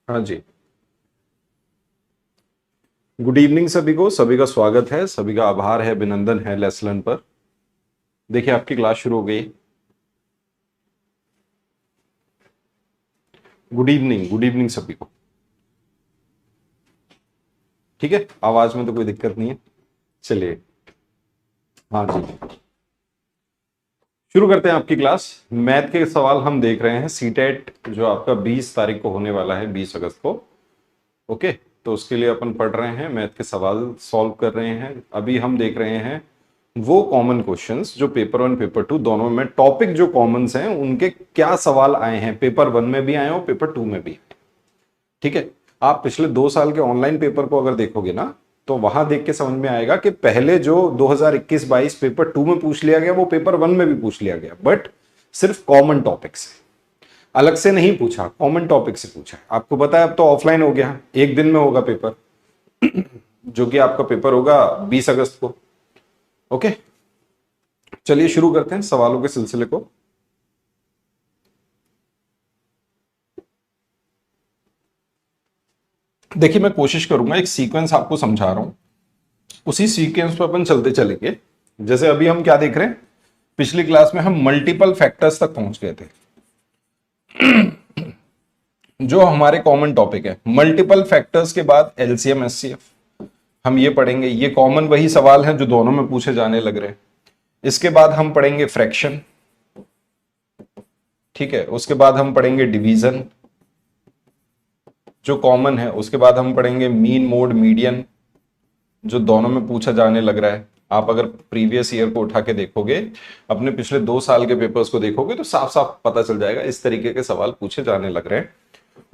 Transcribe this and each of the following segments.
हाँ जी। Good evening सभी को, सभी का स्वागत है, सभी का आभार है, अभिनंदन है लेसन पर। देखिए आपकी क्लास शुरू हो गई। गुड इवनिंग सभी को। ठीक है, आवाज में तो कोई दिक्कत नहीं है। चलिए, हाँ जी, शुरू करते हैं आपकी क्लास। मैथ के सवाल हम देख रहे हैं, सीटेट जो आपका 20 तारीख को होने वाला है, 20 अगस्त को। ओके, तो उसके लिए अपन पढ़ रहे हैं, मैथ के सवाल सॉल्व कर रहे हैं। अभी हम देख रहे हैं वो कॉमन क्वेश्चंस जो पेपर 1 पेपर 2 दोनों में, टॉपिक जो कॉमन्स हैं उनके क्या सवाल आए हैं, पेपर 1 में भी आए और पेपर 2 में भी आए। ठीक है, आप पिछले 2 साल के ऑनलाइन पेपर को अगर देखोगे ना, तो वहां देख के समझ में आएगा कि पहले जो 2021-22 पेपर 2 में पूछ लिया गया वो पेपर 1 में भी पूछ लिया गया, बट सिर्फ कॉमन टॉपिक से, अलग से नहीं पूछा, कॉमन टॉपिक से पूछा। आपको पता है अब तो ऑफलाइन हो गया, एक दिन में होगा पेपर जो कि आपका पेपर होगा 20 अगस्त को। ओके, चलिए शुरू करते हैं सवालों के सिलसिले को। देखिए मैं कोशिश करूंगा, एक सीक्वेंस आपको समझा रहा हूं, उसी सीक्वेंस पर अपन चलते चलेंगे। जैसे अभी हम क्या देख रहे हैं, पिछली क्लास में हम मल्टीपल फैक्टर्स तक पहुंच गए थे, जो हमारे कॉमन टॉपिक है। मल्टीपल फैक्टर्स के बाद एलसीएम एचसीएफ हम ये पढ़ेंगे, ये कॉमन वही सवाल हैं जो दोनों में पूछे जाने लग रहे हैं। इसके बाद हम पढ़ेंगे फ्रैक्शन, ठीक है। उसके बाद हम पढ़ेंगे डिवीजन जो कॉमन है। उसके बाद हम पढ़ेंगे मीन मोड मीडियन जो दोनों में पूछा जाने लग रहा है। आप अगर प्रीवियस ईयर को उठा के देखोगे, अपने पिछले 2 साल के पेपर्स को देखोगे तो साफ साफ पता चल जाएगा, इस तरीके के सवाल पूछे जाने लग रहे हैं।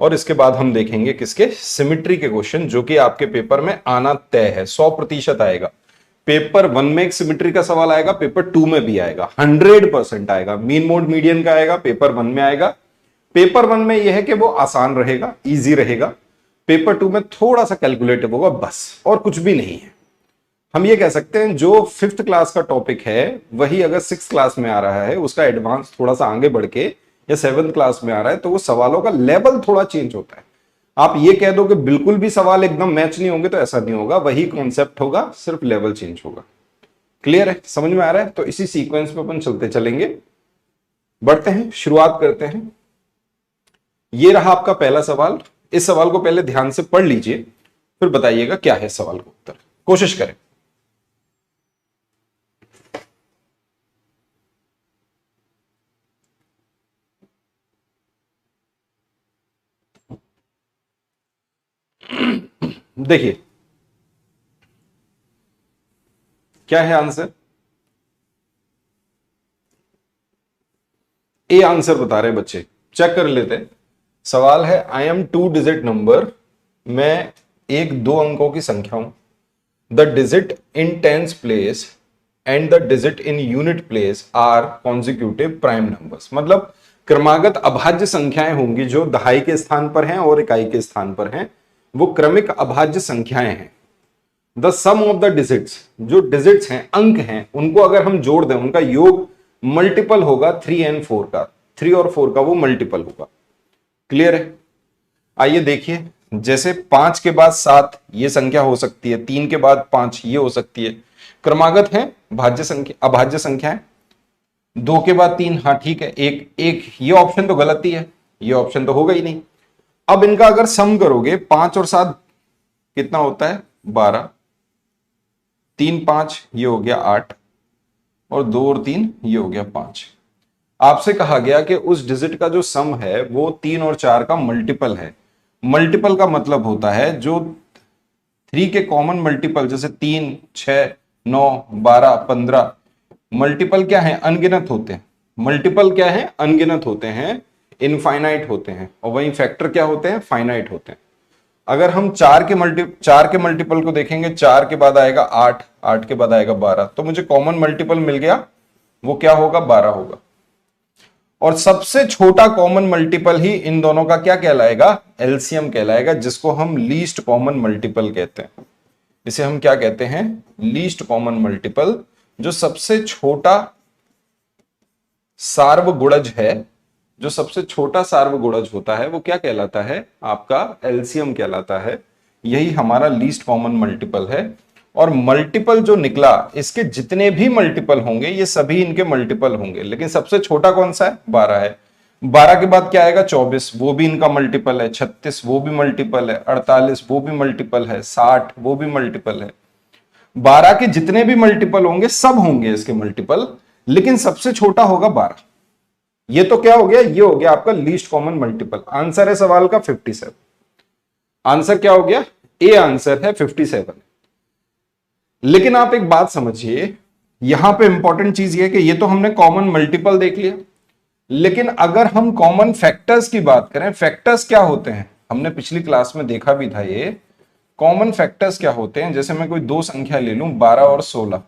और इसके बाद हम देखेंगे किसके, सिमेट्री के क्वेश्चन, जो कि आपके पेपर में आना तय है, 100% आएगा। पेपर 1 में एक सिमेट्री का सवाल आएगा, पेपर 2 में भी आएगा, 100% आएगा। मीन मोड मीडियन का आएगा, पेपर 1 में आएगा। पेपर 1 में यह है कि वो आसान रहेगा, इजी रहेगा। पेपर 2 में थोड़ा सा कैलकुलेटिव होगा, बस, और कुछ भी नहीं है। हम ये कह सकते हैं जो 5th क्लास का टॉपिक है वही अगर 6th क्लास में आ रहा है, उसका एडवांस थोड़ा सा आगे बढ़ के, या 7th क्लास में आ रहा है, तो वो सवालों का लेवल थोड़ा चेंज होता है। आप ये कह दो कि बिल्कुल भी सवाल एकदम मैच नहीं होंगे, तो ऐसा नहीं होगा, वही कॉन्सेप्ट होगा, सिर्फ लेवल चेंज होगा। क्लियर है, समझ में आ रहा है? तो इसी सीक्वेंस में अपन चलते चलेंगे, बढ़ते हैं, शुरुआत करते हैं। ये रहा आपका पहला सवाल। इस सवाल को पहले ध्यान से पढ़ लीजिए, फिर बताइएगा क्या है सवाल का उत्तर, कोशिश करें। देखिए क्या है आंसर, ए आंसर बता रहे बच्चे, चेक कर लेते हैं। सवाल है आई एम 2 डिजिट नंबर, मैं एक 2 अंकों की संख्या हूं। The digit in tens place and the digit in unit place are consecutive prime numbers. मतलब क्रमागत अभाज्य संख्याएं होंगी जो दहाई के स्थान पर हैं और इकाई के स्थान पर हैं, वो क्रमिक अभाज्य संख्याएं हैं। The sum of the digits, जो डिजिट्स हैं, अंक हैं, उनको अगर हम जोड़ दें, उनका योग मल्टीपल होगा 3 और 4 का, 3 और 4 का वो मल्टीपल होगा। क्लियर है? आइए देखिए, जैसे 5 के बाद 7 ये संख्या हो सकती है, 3 के बाद 5 ये हो सकती है, क्रमागत है, भाज्य संख्या, अभाज्य संख्या है। 2 के बाद 3, हाँ ठीक है, एक एक ये ऑप्शन तो गलत ही है, ये ऑप्शन तो होगा ही नहीं। अब इनका अगर सम करोगे, 5 और 7 कितना होता है, 12, 3 5 ये हो गया 8, और 2 और 3 ये हो गया 5। आपसे कहा गया कि उस डिजिट का जो सम है वो 3 और 4 का मल्टीपल है। मल्टीपल का मतलब होता है जो 3 के कॉमन मल्टीपल, जैसे 3 6 9 12 15, मल्टीपल क्या है, अनगिनत होते हैं। मल्टीपल क्या है, अनगिनत होते हैं, इनफाइनाइट होते हैं। और वहीं फैक्टर क्या होते हैं, फाइनाइट होते हैं। अगर हम 4 के मल्टीपल को देखेंगे, 4 के बाद आएगा 8, 8 के बाद आएगा 12, तो मुझे कॉमन मल्टीपल मिल गया, वो क्या होगा, 12 होगा। और सबसे छोटा कॉमन मल्टीपल ही इन दोनों का क्या कहलाएगा, एलसीएम कहलाएगा, जिसको हम लीस्ट कॉमन मल्टीपल कहते हैं। इसे हम क्या कहते हैं, लीस्ट कॉमन मल्टीपल। जो सबसे छोटा सार्वगुणज है जो सबसे छोटा सार्वगुणज होता है वो क्या कहलाता है, आपका एलसीएम कहलाता है। यही हमारा लीस्ट कॉमन मल्टीपल है। और मल्टीपल जो निकला, इसके जितने भी मल्टीपल होंगे ये सभी इनके मल्टीपल होंगे, लेकिन सबसे छोटा कौन सा है, 12 है। 12 के बाद क्या आएगा, 24, वो भी इनका मल्टीपल है। 36 वो भी मल्टीपल है। 48 वो भी मल्टीपल है। 60 वो भी मल्टीपल है। 12 के जितने भी मल्टीपल होंगे सब होंगे इसके मल्टीपल, लेकिन सबसे छोटा होगा 12। ये तो क्या हो गया, ये हो गया आपका लीस्ट कॉमन मल्टीपल। आंसर है सवाल का 57। आंसर क्या हो गया, ए आंसर है 57। लेकिन आप एक बात समझिए, यहां पे इंपॉर्टेंट चीज ये कि ये तो हमने कॉमन मल्टीपल देख लिया, लेकिन अगर हम कॉमन फैक्टर्स की बात करें, फैक्टर्स क्या होते हैं, हमने पिछली क्लास में देखा भी था ये। कॉमन फैक्टर्स क्या होते हैं, जैसे मैं कोई दो संख्या ले लूं 12 और 16।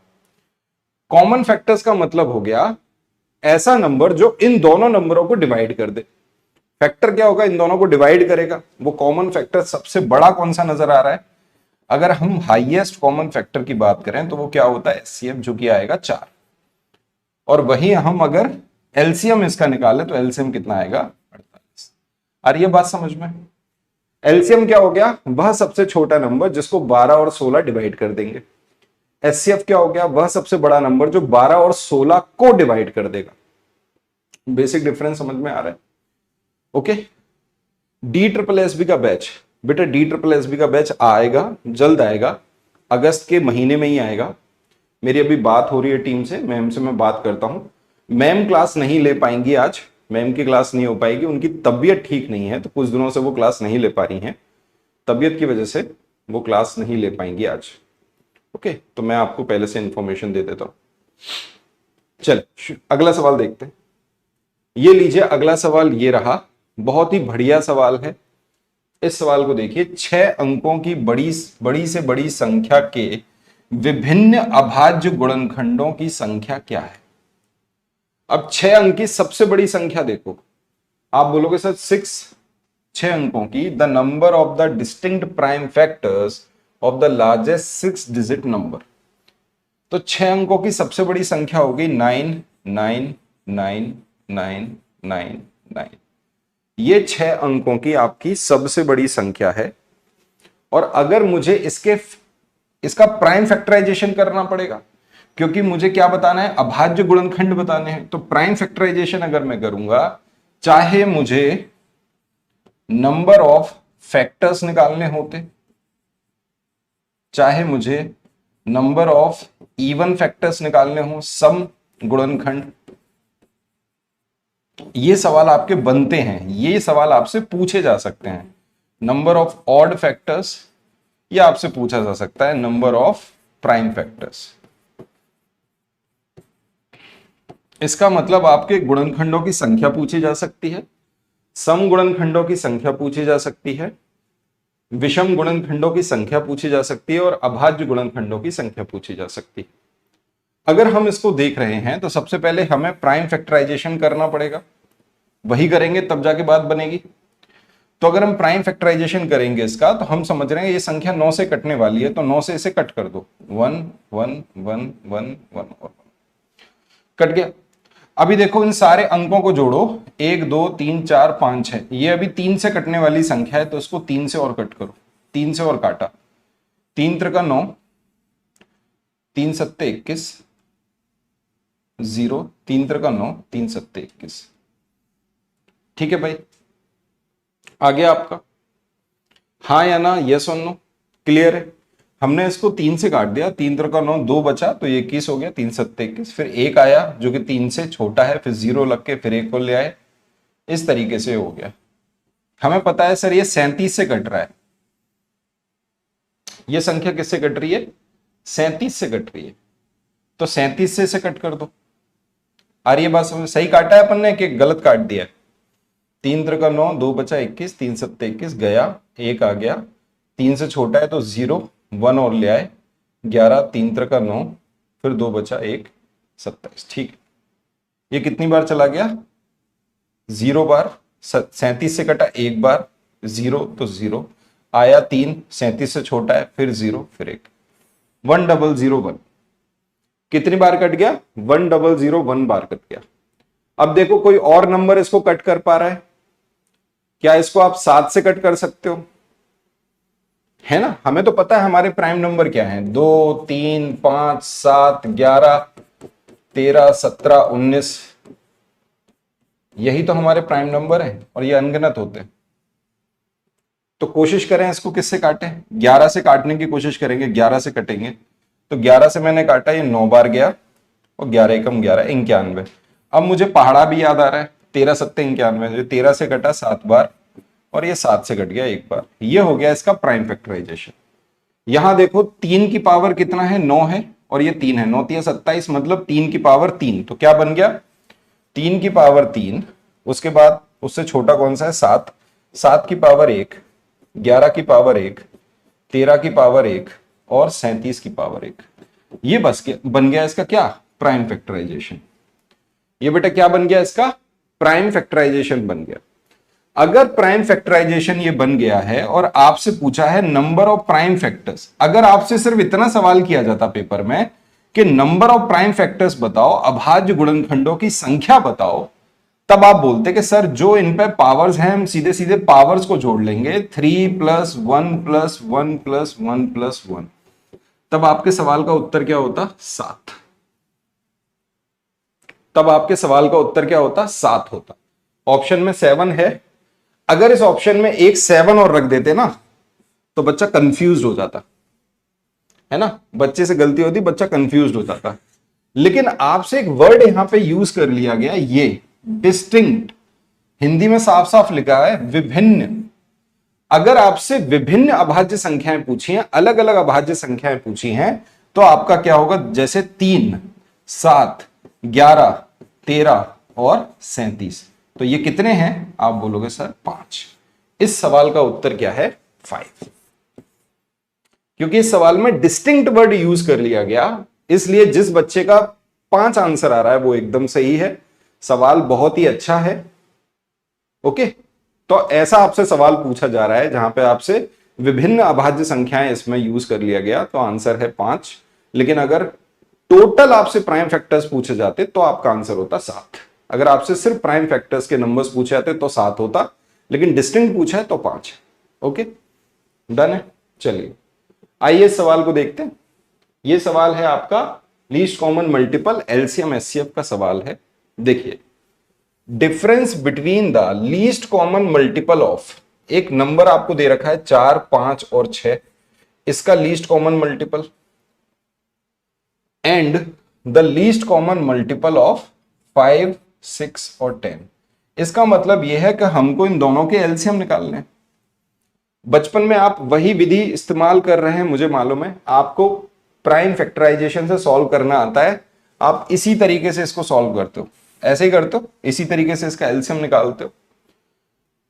कॉमन फैक्टर्स का मतलब हो गया ऐसा नंबर जो इन दोनों नंबरों को डिवाइड कर दे। फैक्टर क्या होगा, इन दोनों को डिवाइड करेगा। वो कॉमन फैक्टर सबसे बड़ा कौन सा नजर आ रहा है, अगर हम हाईएस्ट कॉमन फैक्टर की बात करें तो वो क्या होता है, एचसीएफ, जो कि आएगा 4। और वही हम अगर एलसीएम इसका निकाले तो एलसीएम कितना आएगा, 48। आ रही है बात समझ में। एलसीएम क्या हो गया, वह सबसे छोटा नंबर जिसको 12 और 16 डिवाइड कर देंगे। एचसीएफ क्या हो गया, वह सबसे बड़ा नंबर जो 12 और 16 को डिवाइड कर देगा। बेसिक डिफरेंस समझ में आ रहा है। Okay, D triple S B का बैच, बेटा डी ट्रिपल एस बी का बैच आएगा, जल्द आएगा, अगस्त के महीने में ही आएगा। मेरी अभी बात हो रही है टीम से, मैम से मैं बात करता हूं। मैम क्लास नहीं ले पाएंगी आज, मैम की क्लास नहीं हो पाएगी, उनकी तबीयत ठीक नहीं है, तो कुछ दिनों से वो क्लास नहीं ले पा रही हैं, तबीयत की वजह से वो क्लास नहीं ले पाएंगी आज। ओके, तो मैं आपको पहले से इंफॉर्मेशन दे देता हूं। चल अगला सवाल देखते हैं। ये लीजिए, अगला सवाल ये रहा, बहुत ही बढ़िया सवाल है। इस सवाल को देखिए, 6 अंकों की बड़ी से बड़ी संख्या के विभिन्न अभाज्य गुणनखंडों की संख्या क्या है। अब 6 अंक की सबसे बड़ी संख्या देखो, आप बोलोगे सर 6 अंकों की, the number of the distinct prime factors of the largest 6 digit number. तो 6 अंकों की सबसे बड़ी संख्या होगी 9 9 9 9 9 9। ये 6 अंकों की आपकी सबसे बड़ी संख्या है। और अगर मुझे इसका प्राइम फैक्टराइजेशन करना पड़ेगा, क्योंकि मुझे क्या बताना है, अभाज्य गुणनखंड बताने हैं। तो प्राइम फैक्टराइजेशन अगर मैं करूंगा, चाहे मुझे नंबर ऑफ फैक्टर्स निकालने होते, चाहे मुझे नंबर ऑफ इवन फैक्टर्स निकालने हो, सम गुणनखंड, ये सवाल आपके बनते हैं, ये सवाल आपसे पूछे जा सकते हैं। नंबर ऑफ ऑड फैक्टर्स, ये आपसे पूछा जा सकता है नंबर ऑफ प्राइम फैक्टर्स। इसका मतलब आपके गुणनखंडों की संख्या पूछी जा सकती है, सम गुणनखंडों की संख्या पूछी जा सकती है, विषम गुणनखंडों की संख्या पूछी जा सकती है, और अभाज्य गुणनखंडों की संख्या पूछी जा सकती है। अगर हम इसको देख रहे हैं तो सबसे पहले हमें प्राइम फैक्टराइजेशन करना पड़ेगा, वही करेंगे तब जाके बात बनेगी। तो अगर हम प्राइम फैक्टराइजेशन करेंगे इसका, तो हम समझ रहे हैं ये संख्या 9 से कटने वाली है, तो 9 से इसे कट कर दो, 1 1 1 1 1 और 1 कट गया। अभी देखो इन सारे अंकों को जोड़ो, 1 2 3 4 5 6, ये अभी 3 से कटने वाली संख्या है, तो इसको 3 से और कट करो। 3 से और काटा, 3 त्रिका 9, 3 सत्ते 21, 0, 3 त्रिका 9, 3 सत्ते 21। ठीक है भाई, आ गया आपका, हाँ या ना, यस और नो, क्लियर है। हमने इसको 3 से काट दिया, 3 त्रिका 9, 2 बचा तो ये 21 हो गया, 3 सत्ते 21, फिर 1 आया जो कि 3 से छोटा है, फिर 0 लग के फिर 1 को ले आए, इस तरीके से हो गया। हमें पता है सर ये 37 से कट रहा है, ये संख्या किससे कट रही है, 37 से कट रही है, तो 37 से इसे कट कर दो। आ रही है बात समझ, सही काटा है अपन ने कि गलत काट दिया है। 3 त्रिका 9, 2 बचा 21, 3 सत्ते 21, गया 1 आ गया, 3 से छोटा है तो 0, 1 और ले आए 11, 3 त्रिका 9, फिर 2 बचा 1, 27। ठीक, ये कितनी बार चला गया, 0 बार। 37 से कटा 1 बार, 0 तो 0 आया, 3 37 से छोटा है, फिर 0 फिर 1, 1001। कितनी बार कट गया, 1001 बार कट गया। अब देखो कोई और नंबर इसको कट कर पा रहा है क्या? इसको आप 7 से कट कर सकते हो, है ना? हमें तो पता है हमारे प्राइम नंबर क्या है, 2 3 5 7 11 13 17 19, यही तो हमारे प्राइम नंबर है और ये अनगिनत होते हैं। तो कोशिश करें इसको किससे काटें, 11 से काटने की कोशिश करेंगे। 11 से कटेंगे तो 11 से मैंने काटा, ये 9 बार गया और 11 एकम 11, 91। अब मुझे पहाड़ा भी याद आ रहा है, 13 सत्ते 91, 13 से कटा 7 बार और ये 7 से कट गया 1 बार। ये हो गया इसका प्राइम फैक्टराइजेशन। यहां देखो 3 की पावर कितना है, 9 है और ये 3 है, 9 3 27, मतलब 3 की पावर 3। तो क्या बन गया, 3 की पावर 3, उसके बाद उससे छोटा कौन सा है, 7, 7 की पावर 1, 11 की पावर 1, 13 की पावर 1 और 37 की पावर 1। ये बस बन गया इसका क्या, प्राइम फैक्टराइजेशन। ये बेटा क्या बन गया, इसका प्राइम फैक्टराइजेशन बन गया। अगर प्राइम फैक्टराइजेशन ये बन गया है और आपसे पूछा है नंबर ऑफ प्राइम फैक्टर्स, अगर आपसे सिर्फ इतना सवाल किया जाता पेपर में कि नंबर ऑफ प्राइम फैक्टर्स बताओ, अभाज्य गुणनखंडों की संख्या बताओ, तब आप बोलते कि सर जो इन पे पावर्स हैं हम सीधे सीधे पावर्स को जोड़ लेंगे, 3 + 1 + 1 + 1 + 1। तब आपके सवाल का उत्तर क्या होता, 7। तब आपके सवाल का उत्तर क्या होता, 7 होता। ऑप्शन में 7 है। अगर इस ऑप्शन में एक 7 और रख देते ना तो बच्चा कंफ्यूज हो जाता, है ना? बच्चे से गलती होती, बच्चा कंफ्यूज हो जाता। लेकिन आपसे एक वर्ड यहां पे यूज कर लिया गया, ये डिस्टिंक्ट, हिंदी में साफ साफ लिखा है विभिन्न। अगर आपसे विभिन्न अभाज्य संख्याएं पूछी हैं, अलग अलग अभाज्य संख्याएं पूछी हैं, तो आपका क्या होगा, जैसे 3 7 11 13 और 37। तो ये कितने हैं, आप बोलोगे सर 5। इस सवाल का उत्तर क्या है, 5। क्योंकि इस सवाल में डिस्टिंक्ट वर्ड यूज कर लिया गया, इसलिए जिस बच्चे का 5 आंसर आ रहा है वो एकदम सही है। सवाल बहुत ही अच्छा है। ओके, तो ऐसा आपसे सवाल पूछा जा रहा है जहां पे आपसे विभिन्न अभाज्य संख्याएं इसमें यूज कर लिया गया, तो आंसर है 5। लेकिन अगर टोटल आपसे प्राइम फैक्टर्स पूछे जाते तो आपका आंसर होता 7। अगर आपसे सिर्फ प्राइम फैक्टर्स के नंबर्स पूछे जाते तो 7 होता, लेकिन डिस्टिंक्ट पूछा है तो 5। ओके, डन है। चलिए आइए इस सवाल को देखते हैं। यह सवाल है आपका least common multiple LCM HCF का सवाल है। देखिए, difference between the least common multiple of, एक नंबर आपको दे रखा है 4 5 और 6, इसका least common multiple, and the least common multiple of 5 6 और 10। इसका मतलब यह है कि हमको इन दोनों के एलसीएम निकालने हैं। बचपन में आप वही विधि इस्तेमाल कर रहे हैं, मुझे मालूम है। आपको प्राइम फैक्टराइजेशन से सॉल्व करना आता है, आप इसी तरीके से इसको सॉल्व करते हो, ऐसे ही करते हो, इसी तरीके से इसका एलसीएम निकालते हो।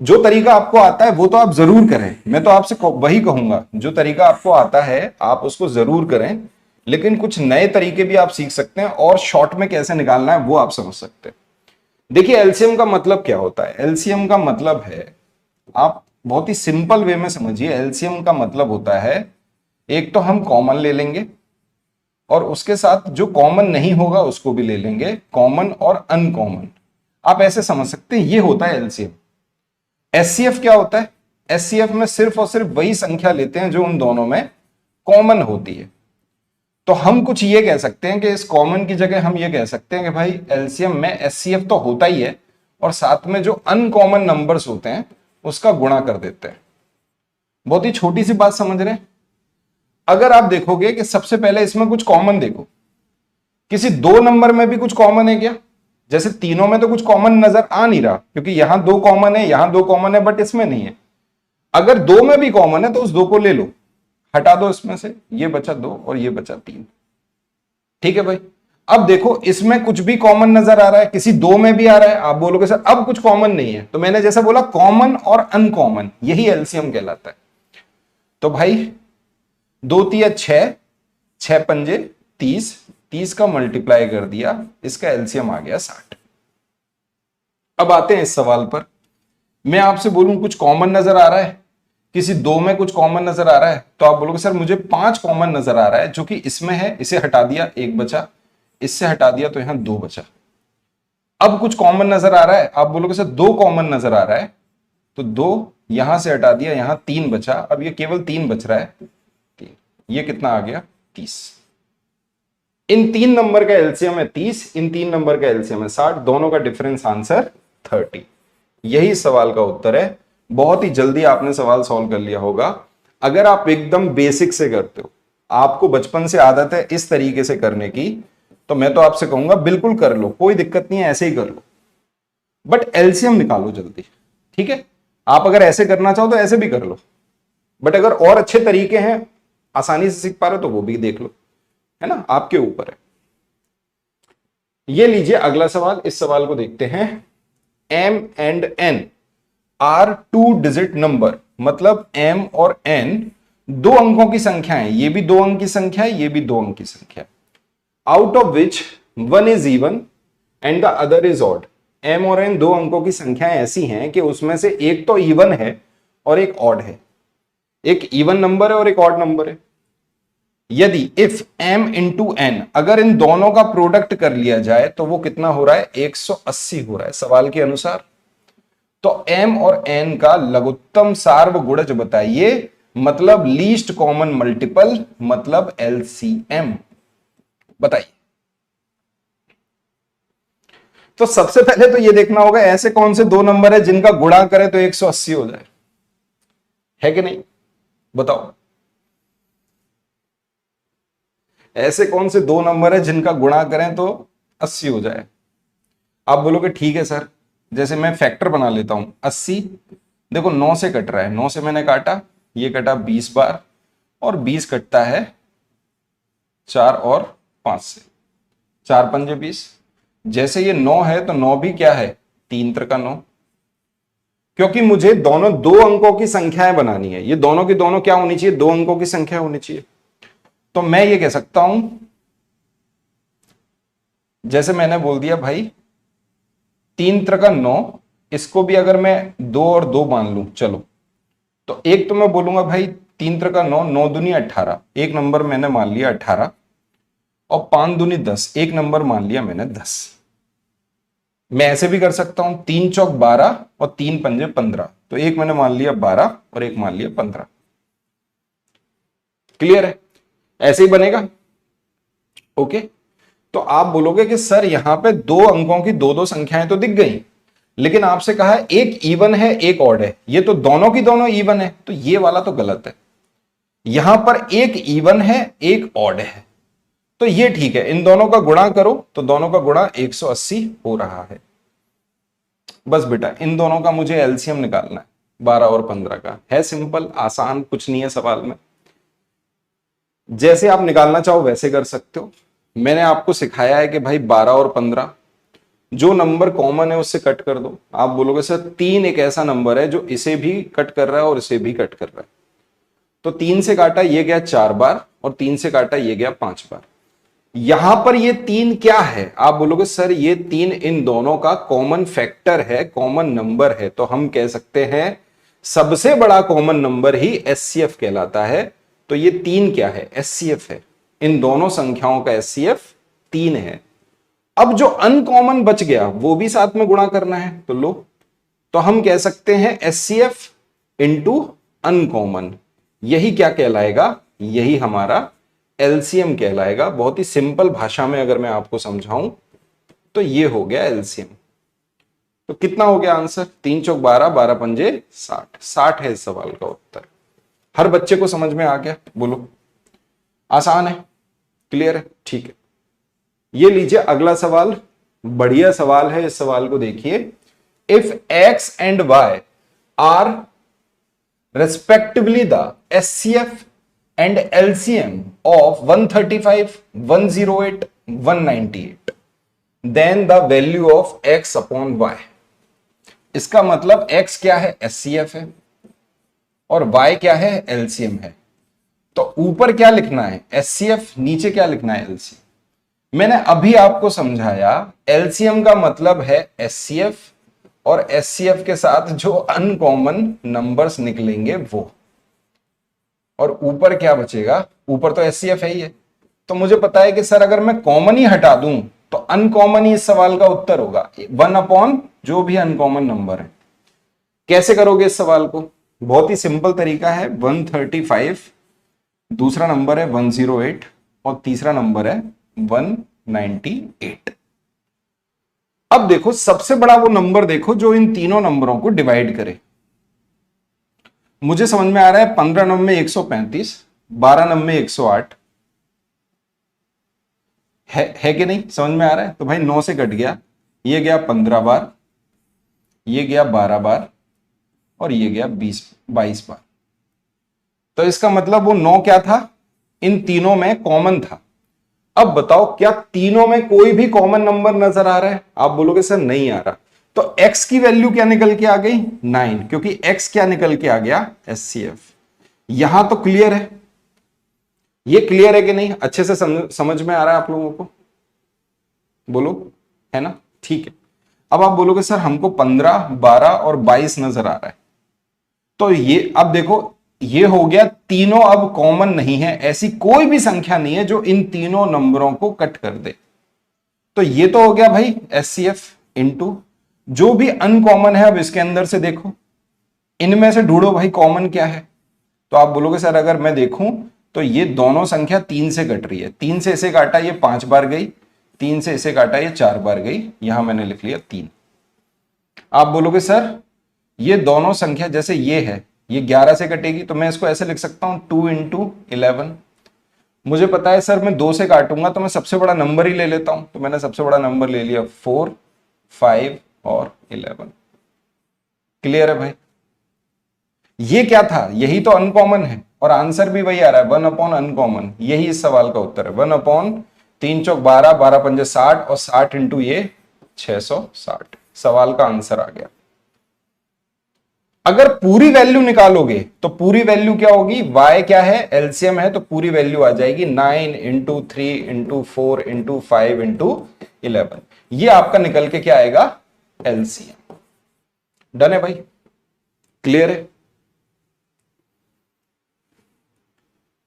जो तरीका आपको आता है वो तो आप जरूर करें, मैं तो आपसे वही कहूंगा, जो तरीका आपको आता है आप उसको जरूर करें, लेकिन कुछ नए तरीके भी आप सीख सकते हैं और शॉर्ट में कैसे निकालना है वो आप समझ सकते हैं। देखिए, एलसीएम का मतलब क्या होता है? एलसीएम का मतलब है, आप बहुत ही सिंपल वे में समझिए, एलसीएम का मतलब होता है, एक तो हम कॉमन ले लेंगे और उसके साथ जो कॉमन नहीं होगा उसको भी ले लेंगे, कॉमन और अनकॉमन। आप ऐसे समझ सकते हैं, ये होता है एलसीएम। एचसीएफ क्या होता है? एचसीएफ में सिर्फ और सिर्फ वही संख्या लेते हैं जो उन दोनों में कॉमन होती है। तो हम कुछ ये कह सकते हैं कि इस कॉमन की जगह हम ये कह सकते हैं कि भाई एलसीएम में एचसीएफ तो होता ही है और साथ में जो अनकॉमन नंबर्स होते हैं उसका गुणा कर देते हैं। बहुत ही छोटी सी बात समझ रहे हैं। अगर आप देखोगे कि सबसे पहले इसमें कुछ कॉमन देखो, किसी 2 नंबर में भी कुछ कॉमन है क्या? जैसे तीनों में तो कुछ कॉमन नजर आ नहीं रहा, क्योंकि यहां 2 कॉमन है, यहां 2 कॉमन है, बट इसमें नहीं है। अगर 2 में भी कॉमन है तो उस 2 को ले लो, हटा दो इसमें से, ये बचा 2 और ये बचा 3। ठीक है भाई। अब देखो, इसमें कुछ भी कॉमन नजर आ रहा है, किसी 2 में भी आ रहा है, आप बोलोगे सर अब कुछ कॉमन नहीं है। तो मैंने जैसा बोला कॉमन और अनकॉमन, यही एलसीएम कहलाता है। तो भाई 2 3 6, 6 पंजे 30, 30 का मल्टीप्लाई कर दिया, इसका एलसीएम आ गया 60। अब आते हैं इस सवाल पर। मैं आपसे बोलूं कुछ कॉमन नजर आ रहा है, किसी 2 में कुछ कॉमन नजर आ रहा है, तो आप बोलोगे सर मुझे 5 कॉमन नजर आ रहा है, जो कि इसमें है, इसे हटा दिया 1 बचा, इससे हटा दिया तो यहां 2 बचा। अब कुछ कॉमन नजर आ रहा है, आप बोलोगे सर 2 कॉमन नजर आ रहा है, तो 2 यहां से हटा दिया, यहां 3 बचा, अब ये केवल 3 बच रहा है, 3, ये कितना आ गया 30। इन 3 नंबर का एलसीएम है 30, इन 3 नंबर का एलसीएम है 60, दोनों का डिफरेंस आंसर 30। यही सवाल का उत्तर है। बहुत ही जल्दी आपने सवाल सॉल्व कर लिया होगा अगर आप एकदम बेसिक से करते हो, आपको बचपन से आदत है इस तरीके से करने की, तो मैं तो आपसे कहूंगा बिल्कुल कर लो, कोई दिक्कत नहीं है, ऐसे ही कर लो, बट एलसीएम निकालो जल्दी, ठीक है। आप अगर ऐसे करना चाहो तो ऐसे भी कर लो, बट अगर और अच्छे तरीके हैं, आसानी से सीख पा रहे हो तो वो भी देख लो, है ना, आपके ऊपर है। ये लीजिए अगला सवाल, इस सवाल को देखते हैं। m and n are 2 digit number, मतलब m और n 2 अंकों की संख्या है, ये भी 2 अंक की संख्या है, ये भी 2 अंक की संख्या है। Out of which one is even and the other is odd. m और n 2 अंकों की संख्याएं ऐसी हैं कि उसमें से एक तो इवन है और एक ऑड है, एक इवन नंबर है और एक ऑड नंबर है। यदि इफ m इंटू n, अगर इन दोनों का प्रोडक्ट कर लिया जाए तो वो कितना हो रहा है, 180 हो रहा है सवाल के अनुसार। तो m और n का लघुत्तम सार्वगुणज बताइए, मतलब लीस्ट कॉमन मल्टीपल, मतलब LCM बताइए। तो सबसे पहले तो ये देखना होगा ऐसे कौन से 2 नंबर है जिनका गुणा करें तो 180 हो जाए, है कि नहीं, बताओ। ऐसे कौन से 2 नंबर है जिनका गुणा करें तो 80 हो जाए। आप बोलोगे ठीक है सर, जैसे मैं फैक्टर बना लेता हूं, 80 देखो 9 से कट रहा है, 9 से मैंने काटा, ये कटा 20 बार, और 20 कटता है 4 और 5 से, 4 पंजे 20। जैसे ये 9 है तो 9 भी क्या है, 3 त्रिका 9, क्योंकि मुझे दोनों 2 अंकों की संख्याएं बनानी है, ये दोनों की दोनों क्या होनी चाहिए, 2 अंकों की संख्या होनी चाहिए। तो मैं ये कह सकता हूं, जैसे मैंने बोल दिया भाई 3 त्रिका 9, इसको भी अगर मैं 2 और 2 मान लूं, चलो, तो एक तो मैं बोलूंगा भाई 3 त्रिका 9, 9 दूनी 18, एक नंबर मैंने मान लिया 18, और 5 दूनी 10, एक नंबर मान लिया मैंने 10। मैं ऐसे भी कर सकता हूं, 3 चौक 12 और 3 पंजे 15, तो एक मैंने मान लिया 12 और एक मान लिया 15। क्लियर है, ऐसे ही बनेगा, ओके। तो आप बोलोगे कि सर यहां पे 2 अंकों की 2-2 संख्याएं तो दिख गई, लेकिन आपसे कहा है एक इवन है एक ऑड है, ये तो दोनों की दोनों इवन है, तो ये वाला तो गलत है। यहां पर एक इवन है एक ऑड है, तो ये ठीक है, इन दोनों का गुणा करो तो दोनों का गुणा 180 हो रहा है। बस बेटा इन दोनों का मुझे एलसीएम निकालना है, 12 और 15 का, है सिंपल आसान, कुछ नहीं है सवाल में। जैसे आप निकालना चाहो वैसे कर सकते हो। मैंने आपको सिखाया है कि भाई 12 और 15 जो नंबर कॉमन है उससे कट कर दो। आप बोलोगे सर 3 एक ऐसा नंबर है जो इसे भी कट कर रहा है और इसे भी कट कर रहा है, तो 3 से काटा ये गया 4 बार और 3 से काटा ये गया 5 बार। यहां पर ये 3 क्या है, आप बोलोगे सर ये 3 इन दोनों का कॉमन फैक्टर है, कॉमन नंबर है, तो हम कह सकते हैं सबसे बड़ा कॉमन नंबर ही एचसीएफ कहलाता है। तो ये 3 क्या है, एचसीएफ है, इन दोनों संख्याओं का एचसीएफ 3 है। अब जो अनकॉमन बच गया वो भी साथ में गुणा करना है, तो लो, तो हम कह सकते हैं एचसीएफ इंटू अनकॉमन, यही क्या कहलाएगा, यही हमारा एलसीएम कहलाएगा। बहुत ही सिंपल भाषा में अगर मैं आपको समझाऊं तो ये हो गया एलसीएम। तो कितना हो गया आंसर, 3 चौक 12, 12 पंजे 60, 60 है इस सवाल का उत्तर। हर बच्चे को समझ में आ गया, बोलो आसान है, क्लियर है, ठीक है। ये लीजिए अगला सवाल, बढ़िया सवाल है, इस सवाल को देखिए। If X and Y are respectively the HCF and LCM of 135, 108, 198, then the value of x upon y। इसका मतलब x क्या है, SCF है, और y क्या है, LCM है। तो ऊपर क्या लिखना है, SCF, नीचे क्या लिखना है, LCM। मैंने अभी आपको समझाया LCM का मतलब है SCF, और SCF के साथ जो अनकॉमन नंबर्स निकलेंगे वो, और ऊपर क्या बचेगा, ऊपर तो एचसीएफ है ही है। तो मुझे पता है कि सर अगर मैं कॉमन ही हटा दूं तो अनकॉमन ही इस सवाल का उत्तर होगा, 1 जो भी अनकॉमन नंबर है। कैसे करोगे इस सवाल को? बहुत ही सिंपल तरीका है। 135, दूसरा नंबर है 108 और तीसरा नंबर है 198। अब देखो सबसे बड़ा वो नंबर देखो जो इन तीनों नंबरों को डिवाइड करे। मुझे समझ में आ रहा है 15 नंबर 135, 12 नंबर 108 है कि नहीं? समझ में आ रहा है? तो भाई 9 से कट गया, ये गया 15 बार, ये गया 12 बार और ये गया 22 बार। तो इसका मतलब वो 9 क्या था? इन तीनों में कॉमन था। अब बताओ क्या तीनों में कोई भी कॉमन नंबर नजर आ रहा है? आप बोलोगे सर नहीं आ रहा। तो x की वैल्यू क्या निकल के आ गई? 9, क्योंकि x क्या निकल के आ गया? HCF। यहां तो क्लियर है, ये क्लियर है कि नहीं? अच्छे से समझ में आ रहा है आप लोगों को? बोलो, है ना? ठीक है। अब आप बोलोगे सर हमको 15, 12 और 22 नजर आ रहा है। तो ये अब देखो, ये हो गया तीनों अब कॉमन नहीं है, ऐसी कोई भी संख्या नहीं है जो इन तीनों नंबरों को कट कर दे। तो ये तो हो गया भाई HCF इनटू जो भी अनकॉमन है। अब इसके अंदर से देखो, इनमें से ढूंढो भाई कॉमन क्या है। तो आप बोलोगे सर अगर मैं देखूं तो ये दोनों संख्या 3 से कट रही है। 3 से इसे काटा ये 5 बार गई, 3 से इसे काटा ये 4 बार गई, यहां मैंने लिख लिया 3। आप बोलोगे सर ये दोनों संख्या जैसे ये है, ये 11 से कटेगी, तो मैं इसको ऐसे लिख सकता हूं 2 इंटू 11। मुझे पता है सर मैं 2 से काटूंगा तो मैं सबसे बड़ा नंबर ही ले लेता हूं, तो मैंने सबसे बड़ा नंबर ले लिया 4, 5 और 11। क्लियर है भाई? ये क्या था? यही तो अनकॉमन है और आंसर भी वही आ रहा है 1 अपॉन अनकॉमन। यही इस सवाल का उत्तर है। 1 अपॉन 3 चौक 12, 12 पंजे 60 और 60 इंटू ये 660। सवाल का आंसर आ गया। अगर पूरी वैल्यू निकालोगे तो पूरी वैल्यू क्या होगी? y क्या है? एलसीएम है, तो पूरी वैल्यू आ जाएगी 9 इंटू 3 इंटू 4 इंटू 5 इंटू 11। ये आपका निकल के क्या आएगा? एलसीएम। डन है भाई? क्लियर है?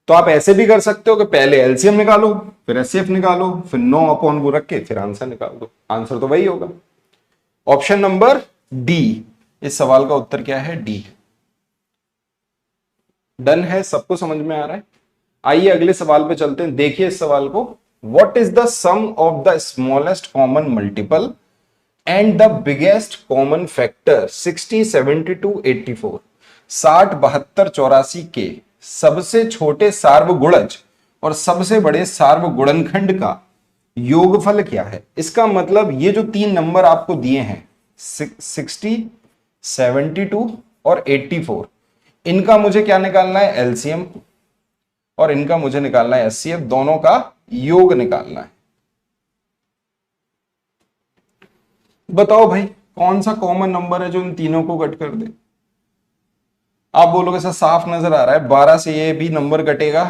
तो आप ऐसे भी कर सकते हो कि पहले एलसीएम निकालो, फिर एचसीएफ निकालो, फिर 9 अपॉन वो रख के फिर आंसर निकाल दो। आंसर तो वही होगा। ऑप्शन नंबर डी, इस सवाल का उत्तर क्या है? डी है। डन है? सबको समझ में आ रहा है? आइए अगले सवाल पे चलते हैं। देखिए इस सवाल को, what is the sum of the smallest common multiple and the biggest common factor 60, 72, 84। 60, 72, 84 के सबसे छोटे सार्वगुणज और सबसे बड़े सार्वगुणनखंड का योगफल क्या है? इसका मतलब ये जो तीन नंबर आपको दिए हैं 60, 72 और 84, इनका मुझे क्या निकालना है? एलसीएम। और इनका मुझे निकालना है एचसीएफ। दोनों का योग निकालना है। बताओ भाई कौन सा कॉमन नंबर है जो इन तीनों को कट कर दे? आप बोलोगे सर साफ नजर आ रहा है, 12 से ये भी नंबर कटेगा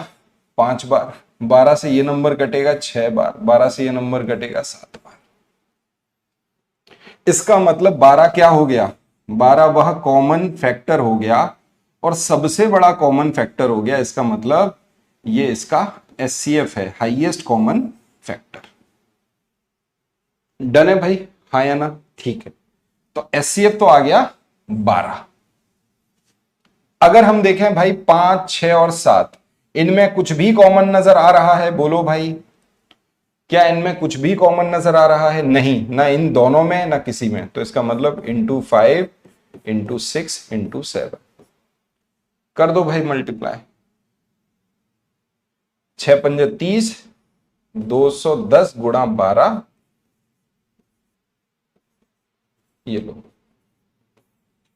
5 बार, 12 से ये नंबर कटेगा 6 बार, 12 से ये नंबर कटेगा 7 बार। इसका मतलब 12 क्या हो गया? 12 वह कॉमन फैक्टर हो गया और सबसे बड़ा कॉमन फैक्टर हो गया। इसका मतलब ये इसका एचसीएफ है, हाईएस्ट कॉमन फैक्टर। डन है भाई? हाँ या ना? ठीक है। तो एचसीएफ तो आ गया 12। अगर हम देखें भाई 5, 6 और 7, इनमें कुछ भी कॉमन नजर आ रहा है? बोलो भाई, क्या इनमें कुछ भी कॉमन नजर आ रहा है? नहीं, ना इन दोनों में ना किसी में। तो इसका मतलब इंटू 5 इंटू 6 इंटू 7 कर दो भाई मल्टीप्लाई। 6 पंजे 30, 210 गुणा 12, ये लो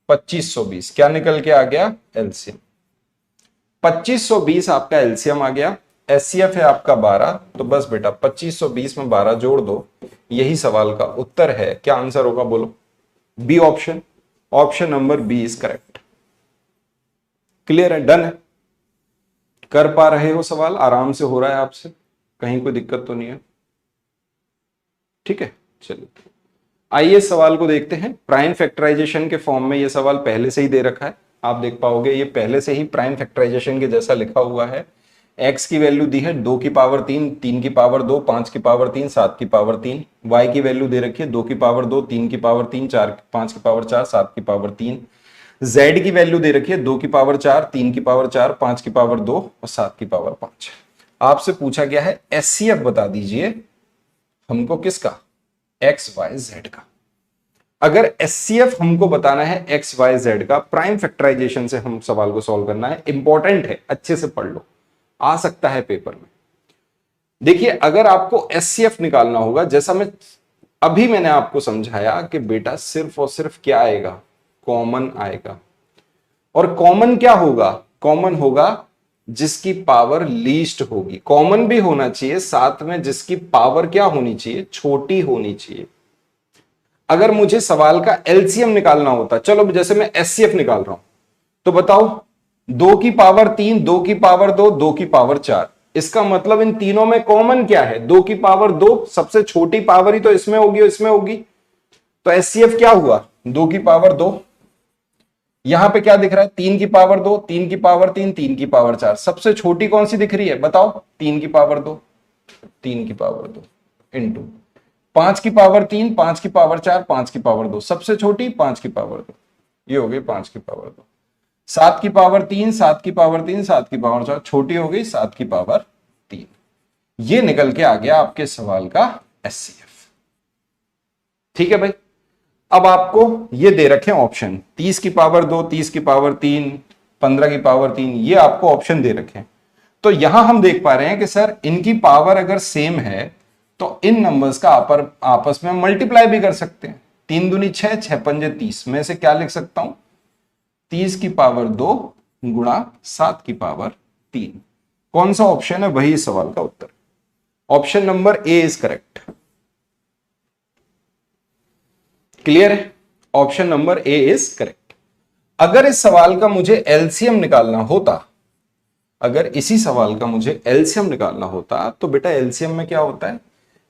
2520। क्या निकल के आ गया? एलसीएम। 2520 आपका एलसीएम आ गया। एचसीएफ है आपका 12। तो बस बेटा 2520 में 12 जोड़ दो, यही सवाल का उत्तर है। क्या आंसर होगा बोलो? B option. Option number B is correct. Clear है? डन है? कर पा रहे हो? सवाल आराम से हो रहा है आपसे? कहीं कोई दिक्कत तो नहीं है? ठीक है, चलिए आइए सवाल को देखते हैं। प्राइम फैक्टराइजेशन के फॉर्म में ये सवाल पहले से ही दे रखा है, आप देख पाओगे ये पहले से ही प्राइम फैक्टराइजेशन के जैसा लिखा हुआ है। x की वैल्यू दी है 2 की पावर 3, 3 की पावर 2, 5 की पावर 3, 7 की पावर 3। y की वैल्यू दे रखी है 2 की पावर 2, 3 की पावर 3, 4, 5 की पावर 4, 7 की पावर 3। z की वैल्यू दे रखी है 2 की पावर 4, 3 की पावर 4, 5 की पावर 2 और 7 की पावर 5। आपसे पूछा गया है एचसीएफ बता दीजिए हमको किसका, एक्स वाई जेड का। अगर एचसीएफ हमको बताना है एक्स वाई जेड का, प्राइम फैक्टराइजेशन से हम सवाल को सॉल्व करना है, इंपॉर्टेंट है, अच्छे से पढ़ लो, आ सकता है पेपर में। देखिए अगर आपको एचसीएफ निकालना होगा, जैसा मैंने आपको समझाया कि बेटा सिर्फ और सिर्फ क्या आएगा, कॉमन आएगा। और कॉमन क्या होगा, कॉमन होगा जिसकी पावर लीस्ट होगी। कॉमन भी होना चाहिए, साथ में जिसकी पावर क्या होनी चाहिए, छोटी होनी चाहिए। अगर मुझे सवाल का एलसीएम निकालना होता, चलो जैसे मैं एचसीएफ निकाल रहा हूं, तो बताओ 2 की पावर 3, 2 की पावर 2, 2 की पावर 4। इसका मतलब इन तीनों में कॉमन क्या है, 2 की पावर 2, सबसे छोटी पावर ही तो इसमें होगी और इसमें होगी। तो एचसीएफ क्या हुआ, 2 की पावर 2। यहां पे क्या दिख रहा है, 3 की पावर 2, 3 की पावर 3, 3 की पावर 4। सबसे छोटी कौन सी दिख रही है बताओ, 3 की पावर 2, 3 की पावर 2 इंटू 5 की पावर 3, 5 की पावर 4, 5 की पावर 2। सबसे छोटी 5 की पावर 2, ये हो गई 5 की पावर 2। 7 की पावर 3, 7 की पावर 3, 7 की पावर 4, छोटी हो गई 7 की पावर 3। ये निकल के आ गया आपके सवाल का एचसीएफ। ठीक है भाई। अब आपको ये दे रखे ऑप्शन, 30 की पावर 2, 30 की पावर 3, 15 की पावर 3, ये आपको ऑप्शन दे रखे हैं। तो यहां हम देख पा रहे हैं कि सर इनकी पावर अगर सेम है तो इन नंबर्स का आपस में मल्टीप्लाई भी कर सकते हैं। 3 दूनी 6, 6 पंजे 30, में से क्या लिख सकता हूं, 30 की पावर 2 गुणा 7 की पावर 3। कौन सा ऑप्शन है, वही सवाल का उत्तर। Option number A is correct. Clear है, option number A is correct. अगर इस सवाल का मुझे एलसीएम निकालना होता, अगर इसी सवाल का मुझे एलसीएम निकालना होता, तो बेटा एलसीएम में क्या होता है,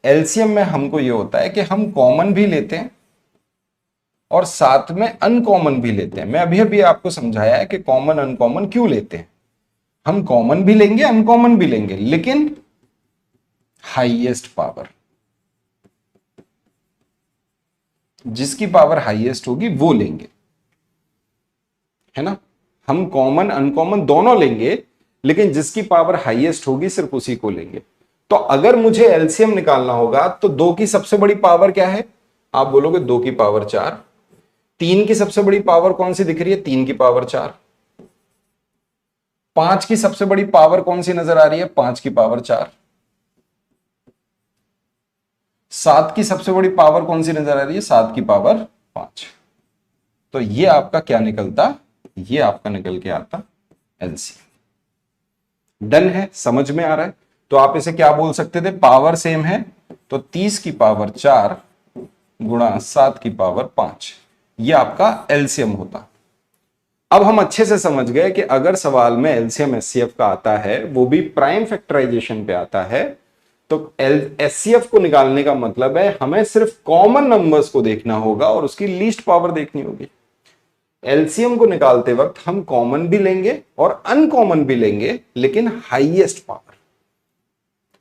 एलसीएम में हमको यह होता है कि हम कॉमन भी लेते हैं और साथ में अनकॉमन भी लेते हैं। मैं अभी अभी आपको समझाया है कि कॉमन अनकॉमन क्यों लेते हैं। हम कॉमन भी लेंगे अनकॉमन भी लेंगे, लेकिन हाईएस्ट पावर, जिसकी पावर हाईएस्ट होगी वो लेंगे, है ना। हम कॉमन अनकॉमन दोनों लेंगे, लेकिन जिसकी पावर हाईएस्ट होगी सिर्फ उसी को लेंगे। तो अगर मुझे एलसीएम निकालना होगा तो 2 की सबसे बड़ी पावर क्या है, आप बोलोगे 2 की पावर 4। 3 की सबसे बड़ी पावर कौन सी दिख रही है, 3 की पावर 4। 5 की सबसे बड़ी पावर कौन सी नजर आ रही है, 5 की पावर 4। 7 की सबसे बड़ी पावर कौन सी नजर आ रही है, 7 की पावर 5। तो ये आपका क्या निकलता, ये आपका निकल के आता एलसीएम। डन है, समझ में आ रहा है। तो आप इसे क्या बोल सकते थे, पावर सेम है तो 30 की पावर 4 गुणा 7 की पावर 5, ये आपका एलसीएम होता। अब हम अच्छे से समझ गए कि अगर सवाल में एलसीएम एचसीएफ का आता है, वो भी प्राइम फैक्टराइजेशन पे आता है, तो एचसीएफ को निकालने का मतलब है हमें सिर्फ कॉमन नंबर्स को देखना होगा और उसकी लीस्ट पावर देखनी होगी। एलसीएम को निकालते वक्त हम कॉमन भी लेंगे और अनकॉमन भी लेंगे, लेकिन हाईएस्ट पावर।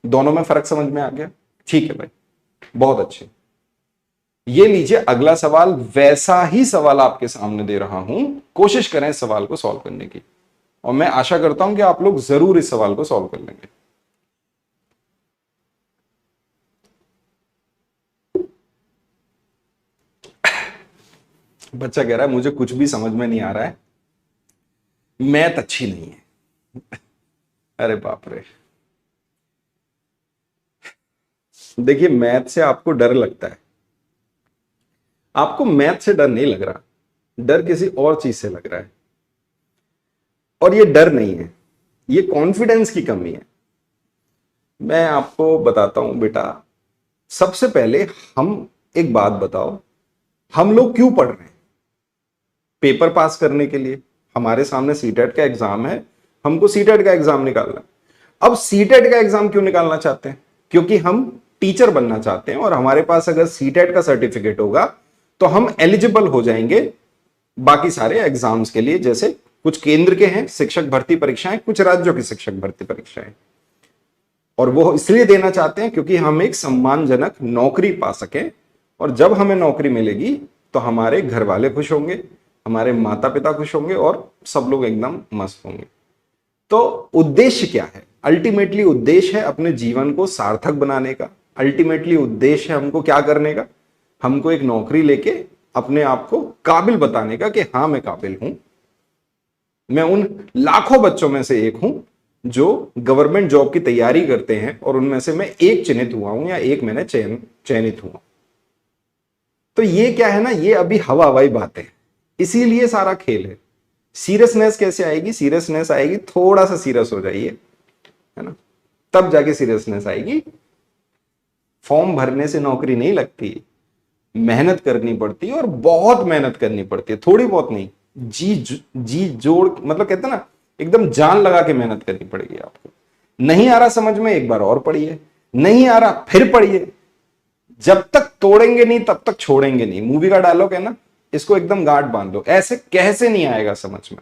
दोनों में फर्क समझ में आ गया, ठीक है भाई, बहुत अच्छे। ये लीजिए अगला सवाल, वैसा ही सवाल आपके सामने दे रहा हूं, कोशिश करें इस सवाल को सॉल्व करने की, और मैं आशा करता हूं कि आप लोग जरूर इस सवाल को सॉल्व कर लेंगे। बच्चा कह रहा है मुझे कुछ भी समझ में नहीं आ रहा है, मैथ अच्छी नहीं है। अरे बाप रे, देखिए मैथ से आपको डर लगता है, आपको मैथ से डर नहीं लग रहा, डर किसी और चीज से लग रहा है। और ये डर नहीं है, ये कॉन्फिडेंस की कमी है। मैं आपको बताता हूं बेटा, सबसे पहले हम एक बात बताओ, हम लोग क्यों पढ़ रहे हैं, पेपर पास करने के लिए। हमारे सामने सीटेट का एग्जाम है, हमको सीटेट का एग्जाम निकालना है। अब सीटेट का एग्जाम क्यों निकालना चाहते हैं, क्योंकि हम टीचर बनना चाहते हैं, और हमारे पास अगर सीटेट का सर्टिफिकेट होगा तो हम एलिजिबल हो जाएंगे बाकी सारे एग्जाम्स के लिए, जैसे कुछ केंद्र के हैं शिक्षक भर्ती परीक्षाएं, कुछ राज्यों की शिक्षक भर्ती परीक्षाएं, और वो इसलिए देना चाहते हैं क्योंकि हम एक सम्मानजनक नौकरी पा सकें, और जब हमें नौकरी मिलेगी तो हमारे घर वाले खुश होंगे, हमारे माता पिता खुश होंगे और सब लोग एकदम मस्त होंगे। तो उद्देश्य क्या है? अल्टीमेटली उद्देश्य है अपने जीवन को सार्थक बनाने का। अल्टीमेटली उद्देश्य है हमको क्या करने का? हमको एक नौकरी लेके अपने आप को काबिल बताने का कि हाँ मैं काबिल हूं, मैं उन लाखों बच्चों में से एक हूं जो गवर्नमेंट जॉब की तैयारी करते हैं और उनमें से मैं एक चयनित हुआ हूं या एक मैंने चयनित हुआ। तो ये क्या है ना, ये अभी हवा हवाई बातें, इसीलिए सारा खेल है। सीरियसनेस कैसे आएगी? सीरियसनेस आएगी, थोड़ा सा सीरियस हो जाइए, है ना, तब जाके सीरियसनेस आएगी। फॉर्म भरने से नौकरी नहीं लगती, मेहनत करनी पड़ती है और बहुत मेहनत करनी पड़ती है, थोड़ी बहुत नहीं, जी जोड़, मतलब कहते हैं ना एकदम जान लगा के मेहनत करनी पड़ेगी आपको। नहीं आ रहा समझ में, एक बार और पढ़िए, नहीं आ रहा फिर पढ़िए, जब तक तोड़ेंगे नहीं तब तक छोड़ेंगे नहीं। मूवी का डायलॉग है ना, इसको एकदम गांठ बांध लो। ऐसे कैसे नहीं आएगा समझ में?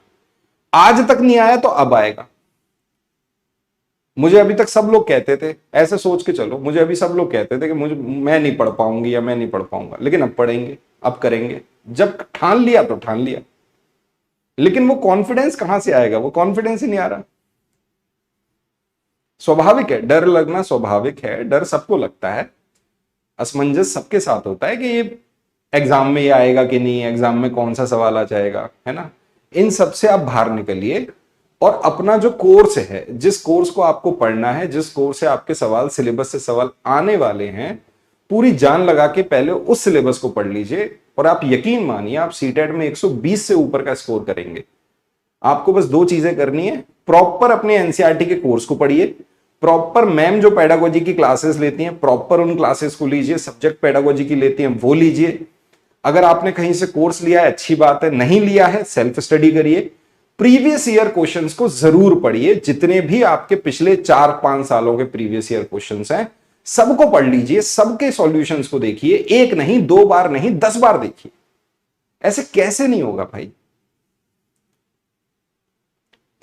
आज तक नहीं आया तो अब आएगा। मुझे अभी तक सब लोग कहते थे, ऐसे सोच के चलो, मुझे अभी सब लोग कहते थे कि मैं नहीं पढ़ पाऊंगी या मैं नहीं पढ़ पाऊंगा, लेकिन अब पढ़ेंगे, अब करेंगे। जब ठान लिया तो ठान लिया, लेकिन वो कॉन्फिडेंस कहां से आएगा? वो कॉन्फिडेंस ही नहीं आ रहा। स्वाभाविक है, डर लगना स्वाभाविक है, डर सबको लगता है, असमंजस सबके साथ होता है कि ये एग्जाम में ये आएगा कि नहीं, एग्जाम में कौन सा सवाल आ जाएगा, है ना। इन सब से आप बाहर निकलिए और अपना जो कोर्स है, जिस कोर्स को आपको पढ़ना है, जिस कोर्स से आपके सवाल, सिलेबस से सवाल आने वाले हैं, पूरी जान लगा के पहले उस सिलेबस को पढ़ लीजिए और आप यकीन मानिए आप सीटेट में 120 से ऊपर का स्कोर करेंगे। आपको बस दो चीजें करनी है, प्रॉपर अपने एनसीईआरटी के कोर्स को पढ़िए, प्रॉपर मैम जो पेडागोजी की क्लासेस लेती हैं प्रॉपर उन क्लासेस को लीजिए, सब्जेक्ट पेडागोजी की लेती हैं वो लीजिए। अगर आपने कहीं से कोर्स लिया है अच्छी बात है, नहीं लिया है सेल्फ स्टडी करिए, प्रीवियस ईयर क्वेश्चंस को जरूर पढ़िए, जितने भी आपके पिछले 4-5 सालों के प्रीवियस ईयर क्वेश्चंस हैं सबको पढ़ लीजिए, सबके सॉल्यूशंस को देखिए, एक नहीं, 2 बार नहीं, 10 बार देखिए। ऐसे कैसे नहीं होगा भाई?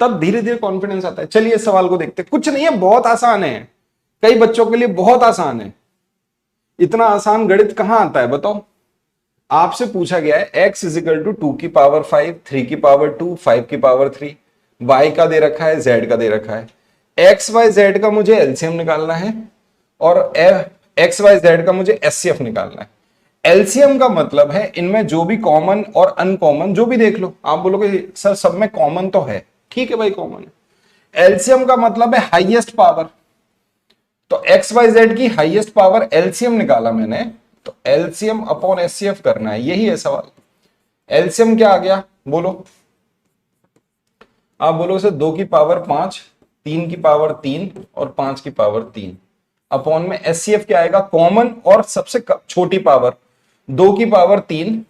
तब धीरे धीरे कॉन्फिडेंस आता है। चलिए इस सवाल को देखते हैं, कुछ नहीं है, बहुत आसान है, कई बच्चों के लिए बहुत आसान है। इतना आसान गणित कहां आता है बताओ? आपसे पूछा गया है x इजिकल टू 2 की पावर 5, 3 की पावर 2, 5 की पावर 3, y का दे रखा है, z का दे रखा है, x y z का मुझे एलसीएम निकालना है और x y z का मुझे एचसीएफ निकालना है। एलसीएम का मतलब है इनमें जो भी कॉमन और अनकॉमन जो भी देख लो, आप बोलोगे सर सब में कॉमन तो है, ठीक है भाई कॉमन है। एलसीएम का मतलब है हाईएस्ट पावर, तो एक्स वाई जेड की हाईएस्ट पावर एलसीएम निकाला मैंने, तो एलसीएम अपॉन एचसीएफ करना है, यही है सवाल। एलसीएम क्या आ गया बोलो? आप बोलो सर 2 की पावर 5, 3 की पावर 3 और 5 की पावर 3 अपॉन में एचसीएफ क्या आएगा? कॉमन और सबसे छोटी पावर, 2 की पावर 3,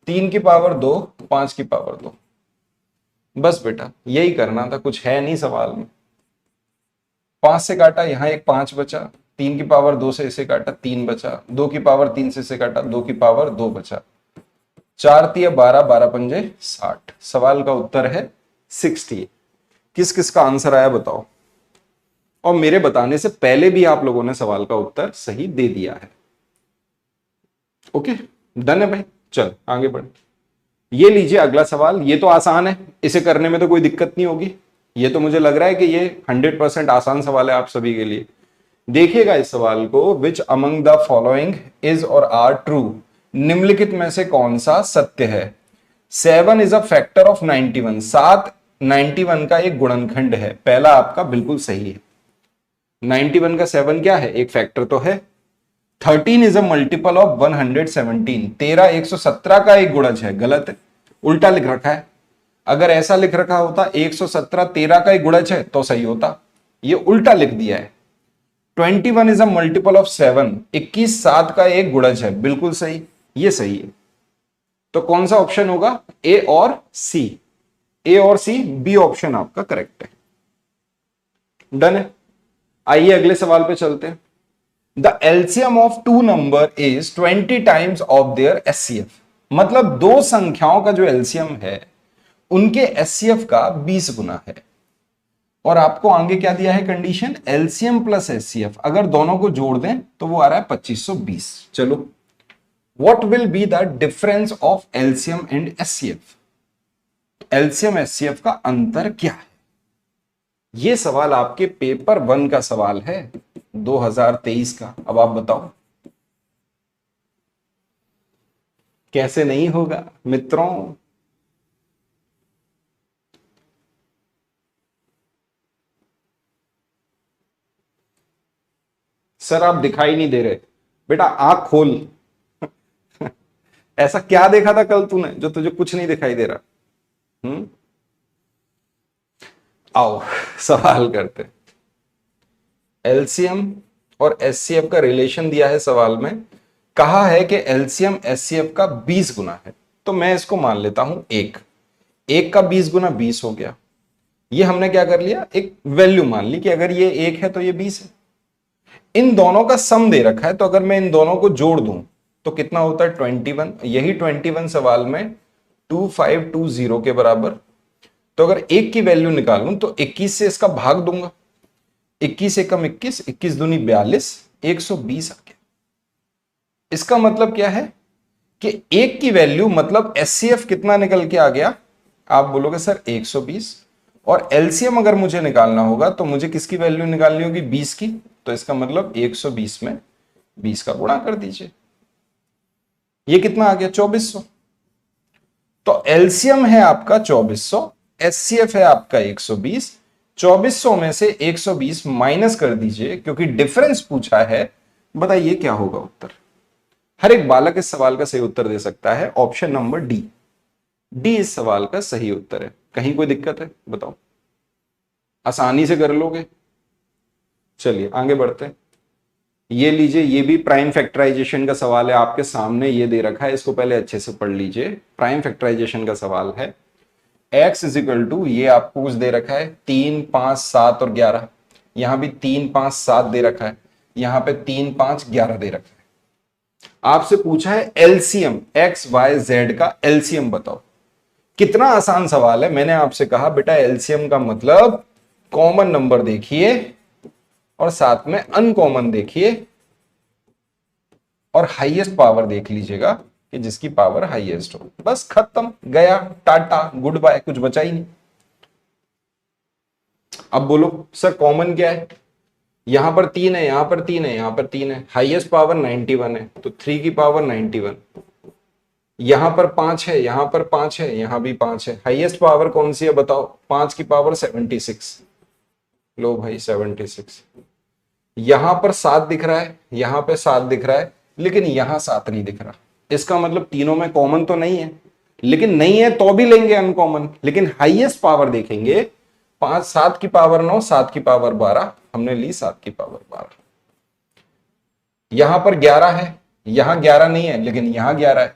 3 की पावर 2, 5 की पावर 2। बस बेटा यही करना था, कुछ है नहीं सवाल में। 5 से काटा, यहां एक 5 बचा, 3 की पावर 2 से इसे काटा 3 बचा, 2 की पावर 3 से इसे काटा 2 की पावर 2 बचा, 4 तिया 12, 12 पंजे 60। सवाल का उत्तर है 60। किस किस का आंसर आया बताओ? और मेरे बताने से पहले भी आप लोगों ने सवाल का उत्तर सही दे दिया है। ओके डन है भाई, चल आगे बढ़े। ये लीजिए अगला सवाल, ये तो आसान है, इसे करने में तो कोई दिक्कत नहीं होगी। ये तो मुझे लग रहा है कि ये 100% आसान सवाल है आप सभी के लिए। देखिएगा इस सवाल को, which among the following is और आर ट्रू, निम्नलिखित में से कौन सा सत्य है? 7 इज अ फैक्टर ऑफ 91, 7 91 का एक गुणनखंड है। पहला आपका बिल्कुल सही है, 91 का 7 क्या है? एक फैक्टर तो है। 13 इज अ मल्टीपल ऑफ 117, 13 117 का एक गुणज है। गलत है, उल्टा लिख रखा है। अगर ऐसा लिख रखा होता 117 13 का एक गुणज है तो सही होता, ये उल्टा लिख दिया है। 21 इज अ मल्टीपल ऑफ 7, 21 7 का एक गुणज है। बिल्कुल सही, ये सही है। तो कौन सा ऑप्शन होगा? ए और सी, ए और सी, बी ऑप्शन आपका करेक्ट है। डन है। आइए अगले सवाल पे चलते हैं। The LCM of two number is 20 times of their HCF, मतलब दो संख्याओं का जो एलसीएम है उनके एचसीएफ का 20 गुना है। और आपको आगे क्या दिया है कंडीशन, एलसीएम प्लस एचसीएफ, अगर दोनों को जोड़ दें तो वो आ रहा है 2520। चलो, what will be the difference of LCM and HCF? LCM HCF का अंतर क्या है? ये सवाल आपके पेपर 1 का सवाल है 2023 का। अब आप बताओ कैसे नहीं होगा मित्रों? सर आप दिखाई नहीं दे रहे। बेटा आंख खोल। ऐसा क्या देखा था कल तूने जो तुझे कुछ नहीं दिखाई दे रहा? आओ सवाल करते। एलसीएम और एचसीएफ का रिलेशन दिया है सवाल में, कहा है कि एलसीएम एचसीएफ का 20 गुना है, तो मैं इसको मान लेता हूं एक का 20 गुना 20 हो गया। ये हमने क्या कर लिया, एक वैल्यू मान ली कि अगर ये 1 है तो ये 20 है। इन दोनों का सम दे रखा है, तो अगर मैं इन दोनों को जोड़ दूं तो कितना होता है 21। यही 21 सवाल में 2520 के बराबर। तो अगर एक की वैल्यू निकालूं तो 21 से इसका भाग दूंगा, 21 एकम 21, 21 दूनी 42, 120 आ गया। इसका मतलब क्या है कि एक की वैल्यू मतलब एचसीएफ कितना निकल के आ गया? आप बोलोगे सर 120, और एलसीएम अगर मुझे निकालना होगा तो मुझे किसकी वैल्यू निकालनी होगी, 20 की। तो इसका मतलब 120 में 20 का गुणा कर दीजिए, ये कितना आ गया 2400। तो एलसीएम है आपका 2400, एचसीएफ है आपका 120। 2400 में से 120 माइनस कर दीजिए, क्योंकि डिफरेंस पूछा है। बताइए क्या होगा उत्तर? हर एक बालक इस सवाल का सही उत्तर दे सकता है। ऑप्शन नंबर डी, डी इस सवाल का सही उत्तर है। कहीं कोई दिक्कत है बताओ? आसानी से कर लोगे? चलिए आगे बढ़ते हैं। ये लीजिए, ये भी प्राइम फैक्टराइजेशन का सवाल है आपके सामने, ये दे रखा है, इसको पहले अच्छे से पढ़ लीजिए। प्राइम फैक्टराइजेशन का सवाल है। x इज इक्वल टू, ये आपको कुछ दे रखा है 3, 5, 7 और 11। यहां भी 3, 5, 7 दे रखा है, यहां पे 3, 5, 11 दे रखा है। आपसे पूछा है एलसीएम एक्स वाई जेड का एलसीएम बताओ। कितना आसान सवाल है। मैंने आपसे कहा बेटा एलसीएम का मतलब कॉमन नंबर देखिए और साथ में अनकॉमन देखिए और हाईएस्ट पावर देख लीजिएगा कि जिसकी पावर हाईएस्ट हो। बस खत्म, गया, टाटा, गुड बाय, कुछ बचा ही नहीं। अब बोलो सर कॉमन क्या है? यहां पर 3 है, यहां पर 3 है, यहां पर 3 है, हाईएस्ट पावर 91 है, तो 3 की पावर 91। यहां पर 5 है, यहां पर 5 है, यहां भी 5 है, हाईएस्ट पावर कौन सी है बताओ? 5 की पावर 76। लो भाई 76। यहां पर 7 दिख रहा है, यहां पे 7 दिख रहा है, लेकिन यहां 7 नहीं दिख रहा। इसका मतलब तीनों में कॉमन तो नहीं है, लेकिन नहीं है तो भी लेंगे अनकॉमन। लेकिन हाईएस्ट पावर देखेंगे, 5, 7 की पावर 9, 7 की पावर 12, हमने ली 7 की पावर 12। यहां पर 11 है, यहां 11 नहीं है, लेकिन यहां 11 है,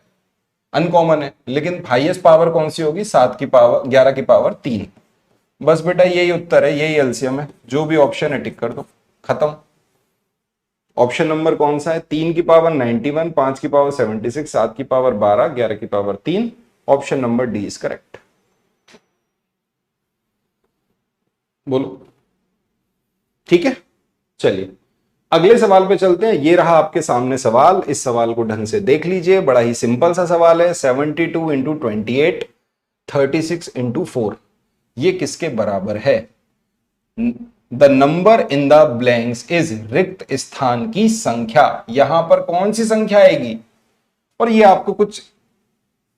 अनकॉमन है। लेकिन हाईएस्ट पावर कौन सी होगी? 7 की पावर 11 की पावर 3। बस बेटा यही उत्तर है, यही एलसीएम है। जो भी ऑप्शन है टिक कर दो, खत्म। ऑप्शन नंबर कौन सा है? 3 की पावर 91, 5 की पावर 76, 7 की पावर 12, 11 की power 3। Option number D is correct. बोलो ठीक है। चलिए अगले सवाल पे चलते हैं। ये रहा आपके सामने सवाल। इस सवाल को ढंग से देख लीजिए, बड़ा ही सिंपल सा सवाल है। 72 इंटू 28, 36 इंटू 4, ये किसके बराबर है? The number in the blanks is, रिक्त स्थान की संख्या। यहां पर कौन सी संख्या आएगी? और ये आपको कुछ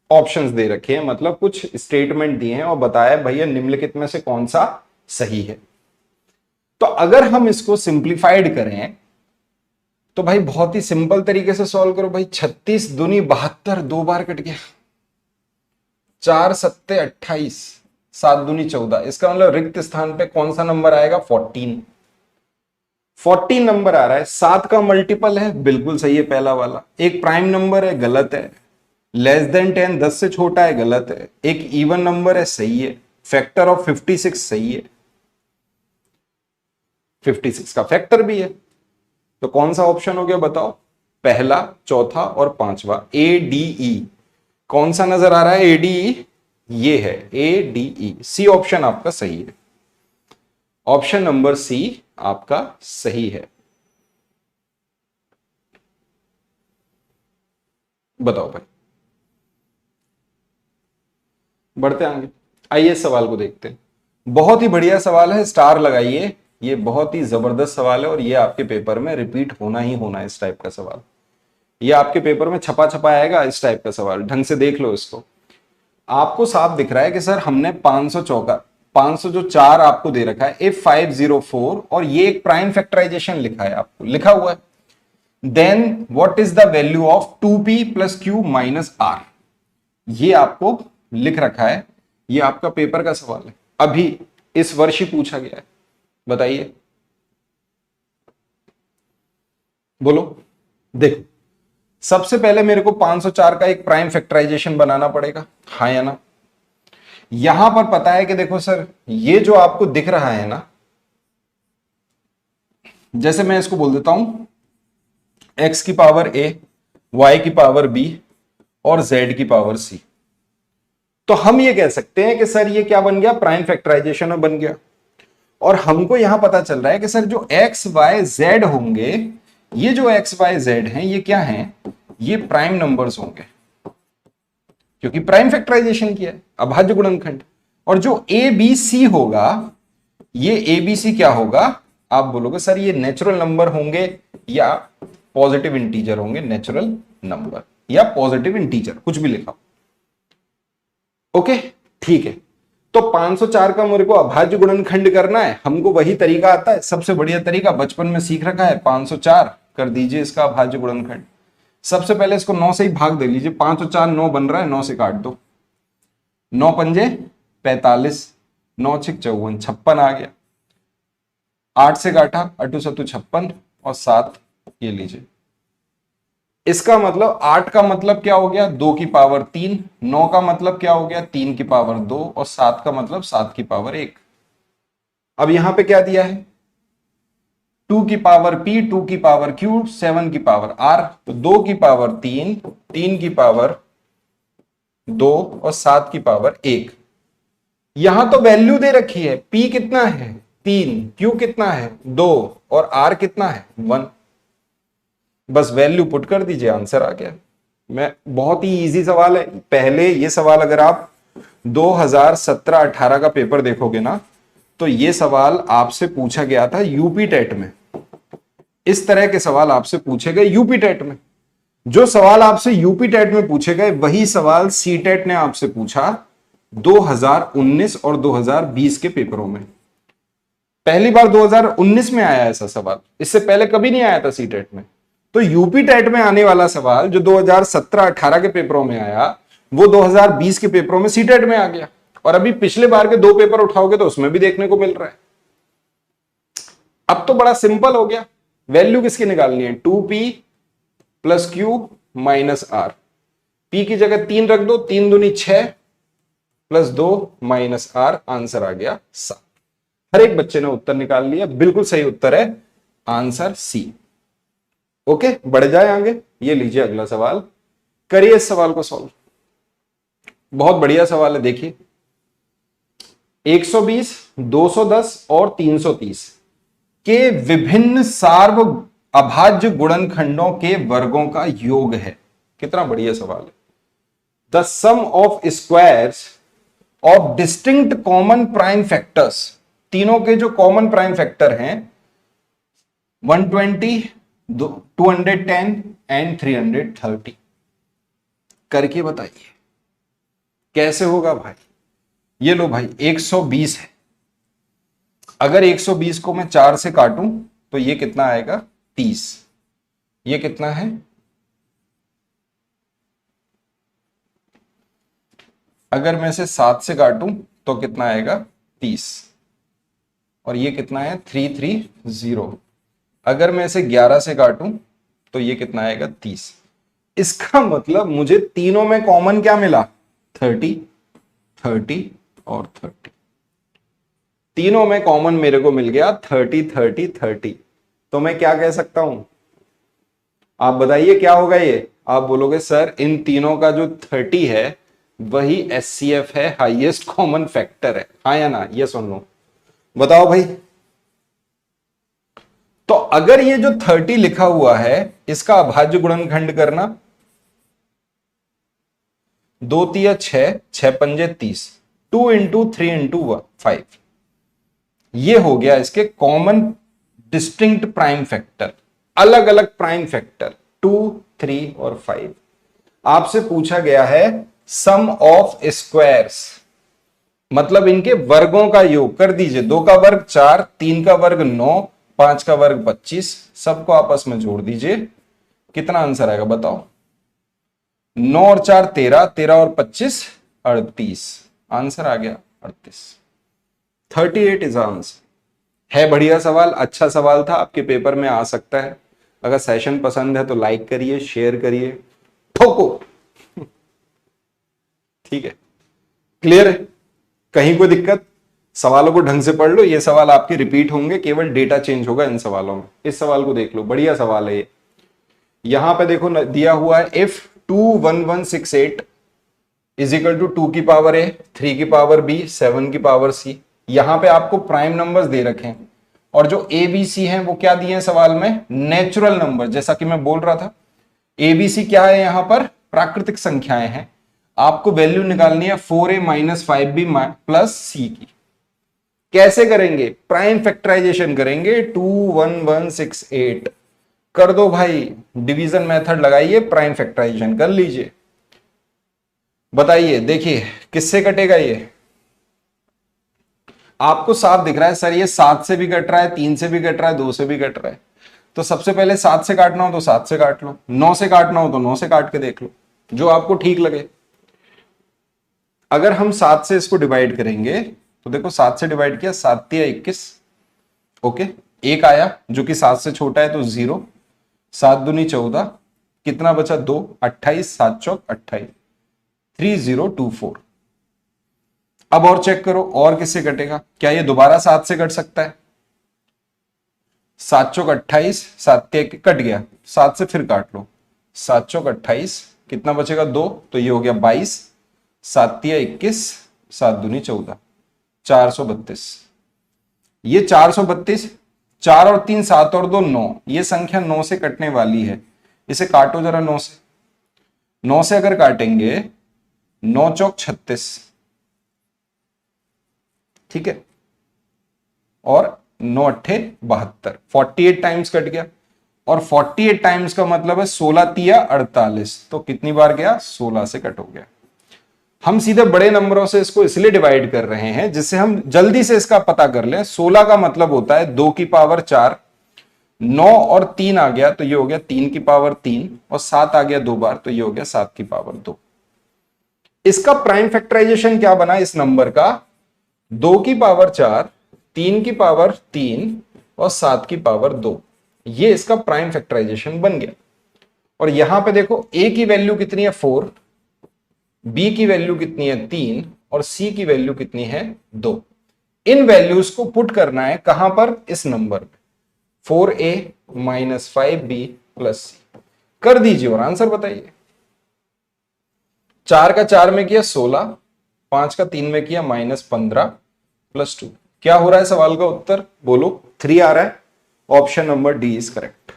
ऑप्शंस दे रखे हैं, मतलब कुछ स्टेटमेंट दिए हैं और बताया भैया निम्नलिखित में से कौन सा सही है। तो अगर हम इसको सिंप्लीफाइड करें तो भाई बहुत ही सिंपल तरीके से सॉल्व करो भाई। 36 दूनी 72, 2 बार कट गया। 4 सत्ते 28, 7 दूनी 14। इसका मतलब रिक्त स्थान पे कौन सा नंबर आएगा? 14। 14 नंबर आ रहा है, 7 का मल्टीपल है, बिल्कुल सही है पहला वाला। एक प्राइम नंबर है, गलत है। लेस देन 10, 10 से छोटा है, गलत है। एक इवन नंबर है, सही है। फैक्टर ऑफ 56 सही है, 56 का फैक्टर भी है। तो कौन सा ऑप्शन हो गया बताओ? पहला, चौथा और पांचवा। ADE कौन सा नजर आ रहा है? ADE ये है ADE। सी ऑप्शन आपका सही है, ऑप्शन नंबर सी आपका सही है। बताओ भाई, बढ़ते आगे। आइए इस सवाल को देखते हैं। बहुत ही बढ़िया सवाल है, स्टार लगाइए। ये बहुत ही जबरदस्त सवाल है और ये आपके पेपर में रिपीट होना ही होना है। इस टाइप का सवाल ये आपके पेपर में छपा छपा आएगा। इस टाइप का सवाल ढंग से देख लो इसको। आपको साफ दिख रहा है कि सर हमने 500 चौका 500 जो चार आपको दे रखा है F504 और ये एक प्राइम फैक्टराइजेशन लिखा है, आपको लिखा हुआ है। Then what is the value of 2p plus Q minus R, ये आपको लिख रखा है। ये आपका पेपर का सवाल है, अभी इस वर्ष ही पूछा गया है। बताइए, बोलो। देखो, सबसे पहले मेरे को 504 का एक प्राइम फैक्टराइजेशन बनाना पड़ेगा, हाँ या ना। यहां पर पता है कि देखो सर, ये जो आपको दिख रहा है ना, जैसे मैं इसको बोल देता हूं x की पावर a, y की पावर b और z की पावर c, तो हम ये कह सकते हैं कि सर ये क्या बन गया, प्राइम फैक्टराइजेशन में बन गया। और हमको यहां पता चल रहा है कि सर जो x y z होंगे, ये जो x y z हैं ये क्या हैं, ये प्राइम नंबर्स होंगे, क्योंकि प्राइम फैक्टराइजेशन किया है, अभाज्य गुणनखंड। और जो a b c होगा, ये a b c क्या होगा, आप बोलोगे सर ये नेचुरल नंबर होंगे या पॉजिटिव इंटीजर होंगे, नेचुरल नंबर या पॉजिटिव इंटीजर, कुछ भी लिखा। ओके, ठीक है। तो 504 का मेरे को अभाज्य गुणनखंड करना है, हमको वही तरीका आता है, सबसे बढ़िया तरीका बचपन में सीख रखा है। 504 कर दीजिए इसका अभाज्य गुणनखंड। सबसे पहले इसको 9 से ही भाग दे लीजिए। 5 और 4 9 बन रहा है, 9 से काट दो। 9 पंजे 45, 9 छिक 54, 56 आ गया। 8 से काटा, अटू सतु 56 और 7 ये लीजिए। इसका मतलब 8 का मतलब क्या हो गया, 2 की पावर 3। 9 का मतलब क्या हो गया, 3 की पावर 2 और 7 का मतलब 7 की पावर 1। अब यहां पे क्या दिया है, 2 की पावर p, 2 की पावर q, 7 की पावर r, तो 2 की पावर 3, 3 की पावर 2 और 7 की पावर 1। यहां तो वैल्यू दे रखी है, p कितना है 3, q कितना है 2 और r कितना है 1। बस वैल्यू पुट कर दीजिए, आंसर आ गया। मैं बहुत ही इजी सवाल है। पहले ये सवाल अगर आप 2017-18 का पेपर देखोगे ना, तो ये सवाल आपसे पूछा गया था यूपी टेट में। इस तरह के सवाल आपसे पूछे गए यूपी टेट में। जो सवाल आपसे यूपी टेट में पूछे गए, वही सवाल सी टेट ने आपसे पूछा 2019 और 2020 के पेपरों में। पहली बार 2019 में आया ऐसा सवाल, इससे पहले कभी नहीं आया था सी टेट में। तो यूपी टेट में आने वाला सवाल जो 2017-18 के पेपरों में आया, वो 2020 के पेपरों में सी टेट में आ गया। और अभी पिछले बार के 2 पेपर उठाओगे तो उसमें भी देखने को मिल रहा है। अब तो बड़ा सिंपल हो गया। वैल्यू किसकी निकालनी है, 2p plus Q minus R. p की जगह 3 रख दो, 3 दूनी 6 प्लस 2 माइनस आर, आंसर आ गया 7। हर एक बच्चे ने उत्तर निकाल लिया, बिल्कुल सही उत्तर है आंसर सी। ओके, बढ़ जाए आगे। ये लीजिए अगला सवाल, करिए इस सवाल को सॉल्व। बहुत बढ़िया सवाल है, देखिए। 120, 210 और 330 के विभिन्न सार्व अभाज्य गुणनखंडों के वर्गों का योग है। कितना बढ़िया सवाल है। The sum of squares of distinct common prime factors, तीनों के जो कॉमन प्राइम फैक्टर हैं 120, 210 एंड 330, करके बताइए कैसे होगा भाई। ये लो भाई, 120 है। अगर 120 को मैं 4 से काटूं तो ये कितना आएगा 30। ये कितना है, अगर मैं इसे 7 से काटूं तो कितना आएगा 30। और ये कितना है 330। अगर मैं इसे 11 से काटूं तो ये कितना आएगा 30। इसका मतलब मुझे तीनों में कॉमन क्या मिला, 30, 30 और 30। तीनों में कॉमन मेरे को मिल गया 30, 30, 30। तो मैं क्या कह सकता हूं, आप बताइए क्या होगा ये। आप बोलोगे सर इन तीनों का जो 30 है वही HCF है, हाईएस्ट कॉमन फैक्टर है। हाँ या ना, ये सुन लो, बताओ भाई। तो अगर ये जो 30 लिखा हुआ है इसका अभाज्य गुणनखंड करना, 2 तिया 6, 6 पंजे 30, 2 इंटू 3 इंटू 5, ये हो गया इसके कॉमन डिस्टिंक्ट प्राइम फैक्टर, अलग अलग प्राइम फैक्टर 2, 3 और 5। आपसे पूछा गया है सम ऑफ स्क्वायर्स, मतलब इनके वर्गों का योग कर दीजिए। 2 का वर्ग 4, 3 का वर्ग 9, 5 का वर्ग 25, सबको आपस में जोड़ दीजिए, कितना आंसर आएगा बताओ। 9 और 4 13, 13 और 25 38, आंसर आ गया 38। 38 इज आंसर। है बढ़िया सवाल, अच्छा सवाल था, आपके पेपर में आ सकता है। अगर सेशन पसंद है तो लाइक करिए, शेयर करिए, ठोको। ठीक है, क्लियर है? कहीं कोई दिक्कत? सवालों को ढंग से पढ़ लो, ये सवाल आपके रिपीट होंगे, केवल डेटा चेंज होगा इन सवालों में। इस सवाल को देख लो, बढ़िया सवाल है ये। यहां पे देखो दिया हुआ है इफ 21168 इज इक्वल टू 2 की पावर ए, 3 की पावर बी, 7 की पावर सी। यहां पे आपको प्राइम नंबर्स दे रखे हैं और जो ए बी सी हैं वो क्या दिए हैं सवाल में, नेचुरल नंबर। जैसा कि मैं बोल रहा था, ए बी सी क्या है, यहां पर प्राकृतिक संख्याएं हैं। आपको वैल्यू निकालनी है 4a माइनस 5b प्लस सी की। कैसे करेंगे? प्राइम फैक्टराइजेशन करेंगे। 21168 कर दो भाई, डिवीजन मेथड लगाइए, प्राइम फैक्टराइजेशन कर लीजिए। बताइए, देखिए किससे कटेगा ये? आपको साफ दिख रहा है सर ये 7 से भी कट रहा है, 3 से भी कट रहा है, 2 से भी कट रहा है। तो सबसे पहले 7 से काटना हो तो 7 से काट लो, 9 से काटना हो तो 9 से काट के देख लो, जो आपको ठीक लगे। अगर हम 7 से इसको डिवाइड करेंगे तो देखो 7 से डिवाइड किया, 7 तिया 21, ओके, एक आया जो कि 7 से छोटा है तो 0, 7 दूनी 14, कितना बचा 2, 28, 7 चौक 28, 3024। अब और चेक करो और किससे कटेगा, क्या ये दोबारा 7 से कट सकता है? 7 चौक 28, 7 तिया कट गया, 7 से फिर काट लो, 7 चौक 28, कितना बचेगा 2, तो ये हो गया 22, 7 तिया 21, 7 दूनी 14, 432। ये 432, 4 और 3 7 और 2 9, ये संख्या 9 से कटने वाली है। इसे काटो जरा 9 से, 9 से अगर काटेंगे 9 चौक 36, ठीक है, और 9 अट्ठे 72, 48 टाइम्स कट गया। और 48 टाइम्स का मतलब है 16 तिया 48, तो कितनी बार गया? 16 से कट हो गया। हम सीधे बड़े नंबरों से इसको इसलिए डिवाइड कर रहे हैं जिससे हम जल्दी से इसका पता कर लें। 16 का मतलब होता है 2 की पावर 4, 9 और 3 आ गया तो ये हो गया 3 की पावर 3, और 7 आ गया 2 बार तो ये हो गया 7 की पावर 2। इसका प्राइम फैक्टराइजेशन क्या बना इस नंबर का? 2 की पावर 4, 3 की पावर 3 और 7 की पावर 2, ये इसका प्राइम फैक्टराइजेशन बन गया। और यहां पे देखो a की वैल्यू कितनी है 4, b की वैल्यू कितनी है 3 और c की वैल्यू कितनी है 2। इन वैल्यूज को पुट करना है कहां पर? इस नंबर पे, 4a माइनस 5b प्लस सी। कर दीजिए और आंसर बताइए। 4 का 4 में किया 16, 5 का 3 में किया -15 प्लस 2। क्या हो रहा है सवाल का उत्तर? बोलो। 3 आ रहा है, option number D is correct.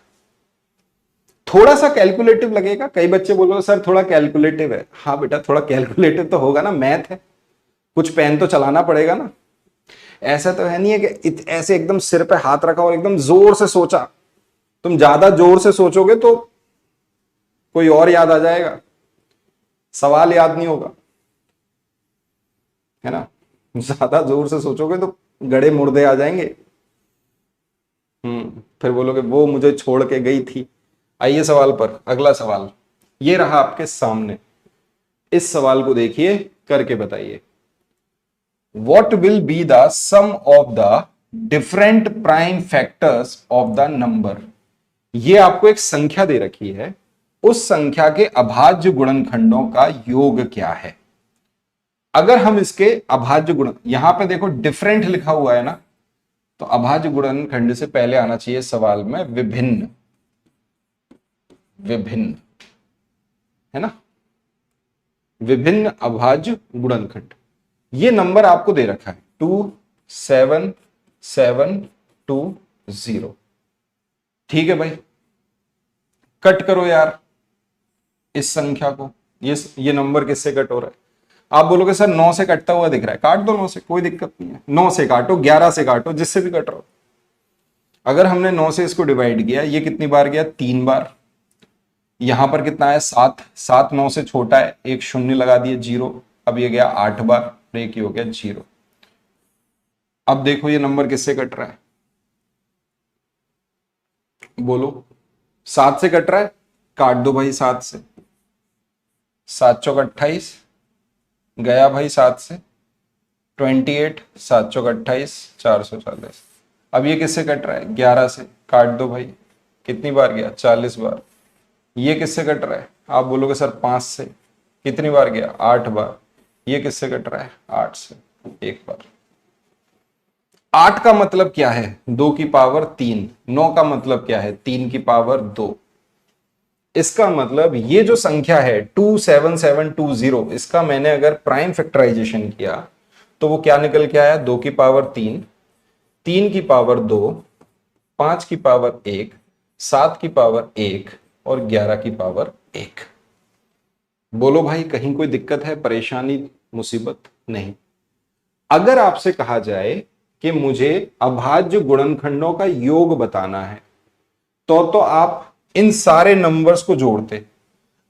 थोड़ा सा कैलकुलेटिव लगेगा, कई बच्चे बोलो सर थोड़ा कैलकुलेटिव है। हाँ बेटा, थोड़ा कैलकुलेटिव तो होगा ना, मैथ है, कुछ पेन तो चलाना पड़ेगा ना। ऐसा तो है नहीं है कि ऐसे एकदम सिर पे हाथ रखा और एकदम जोर से सोचा। तुम ज्यादा जोर से सोचोगे तो कोई और याद आ जाएगा, सवाल याद नहीं होगा, है ना। ज्यादा जोर से सोचोगे तो गड़े मुर्दे आ जाएंगे। फिर बोलोगे वो मुझे छोड़ के गई थी। आइए सवाल पर, अगला सवाल ये रहा आपके सामने। इस सवाल को देखिए, करके बताइए। What will be the sum of the different prime factors of the number? ये आपको एक संख्या दे रखी है, उस संख्या के अभाज्य गुणनखंडों का योग क्या है। अगर हम इसके अभाज्य गुण, यहां पे देखो डिफरेंट लिखा हुआ है ना, तो अभाज्य गुणनखंड से पहले आना चाहिए सवाल में विभिन्न, विभिन्न, है ना। विभिन्न अभाज्य गुणनखंड। ये नंबर आपको दे रखा है 27720। ठीक है भाई, कट करो यार इस संख्या को। ये नंबर किससे कट हो रहा है? आप बोलोगे सर 9 से कटता हुआ दिख रहा है, काट दो 9 से, कोई दिक्कत नहीं है। 9 से काटो, 11 से काटो, जिससे भी कट रहा हो। अगर हमने 9 से इसको डिवाइड किया, ये कितनी बार गया? 3 बार। यहां पर कितना है? 7। 7 9 से छोटा है, एक शून्य लगा दिए 0। अब ये गया 8 बार, एक ही हो गया 0। अब देखो ये नंबर किससे कट रहा है? बोलो। 7 से कट रहा है, काट दो भाई 7 से। 7 चौक 28 गया भाई 7 से। 28 7 चौक 28 440। अब ये किससे कट रहा है? 11 से, काट दो भाई। कितनी बार गया? 40 बार। ये किससे कट रहा है? आप बोलोगे सर 5 से। कितनी बार गया? 8 बार। ये किससे कट रहा है? 8 से, 1 बार। 8 का मतलब क्या है? 2 की पावर 3। 9 का मतलब क्या है? 3 की पावर 2। इसका मतलब ये जो संख्या है 27720, इसका मैंने अगर प्राइम फैक्टराइजेशन किया तो वो क्या निकल के आया? 2 की पावर 3, 3 की पावर 2, 5 की पावर 1, 7 की पावर 1 और 11 की पावर 1। बोलो भाई, कहीं कोई दिक्कत है, परेशानी, मुसीबत? नहीं। अगर आपसे कहा जाए कि मुझे अभाज्य गुणनखंडों का योग बताना है, तो आप इन सारे नंबर्स को जोड़ते।